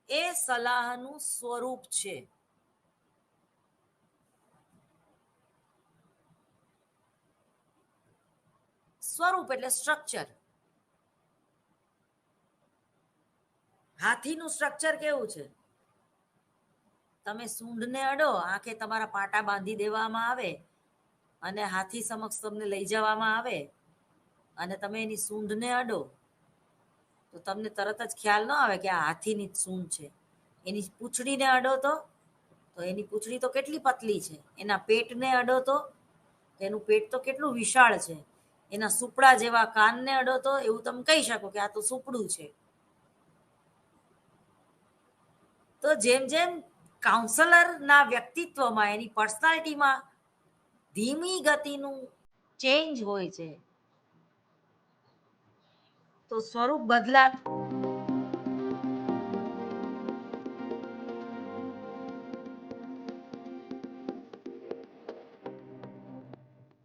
એ સલાહનું સ્વરૂપ છે. સ્વરૂપ એટલે સ્ટ્રક્ચર. હાથીનું સ્ટ્રક્ચર કેવું છે? તમે સૂંઢને અડો, આંખે તમારા પાટા બાંધી દેવામાં આવે અને હાથી સમક્ષ તમને લઈ જવામાં આવે અને તમે એની સૂંઢને અડો, તો તમને તરત જ ખ્યાલ ન આવે કે આ હાથીની જ સૂંઢ છે. એની પૂંછડીને અડો તો એની પૂંછડી તો કેટલી પતલી છે. એના પેટને અડો તો એનું પેટ તો કેટલું વિશાળ છે. એના સુપડા જેવા કાનને અડો તો એવું તમે કહી શકો કે આ તો સુપડું છે. તો જેમ જેમ કાઉન્સલરના વ્યક્તિત્વમાં, એની પર્સનાલિટીમાં ધીમી ગતિનું ચેન્જ હોય છે, તો સ્વરૂપ બદલા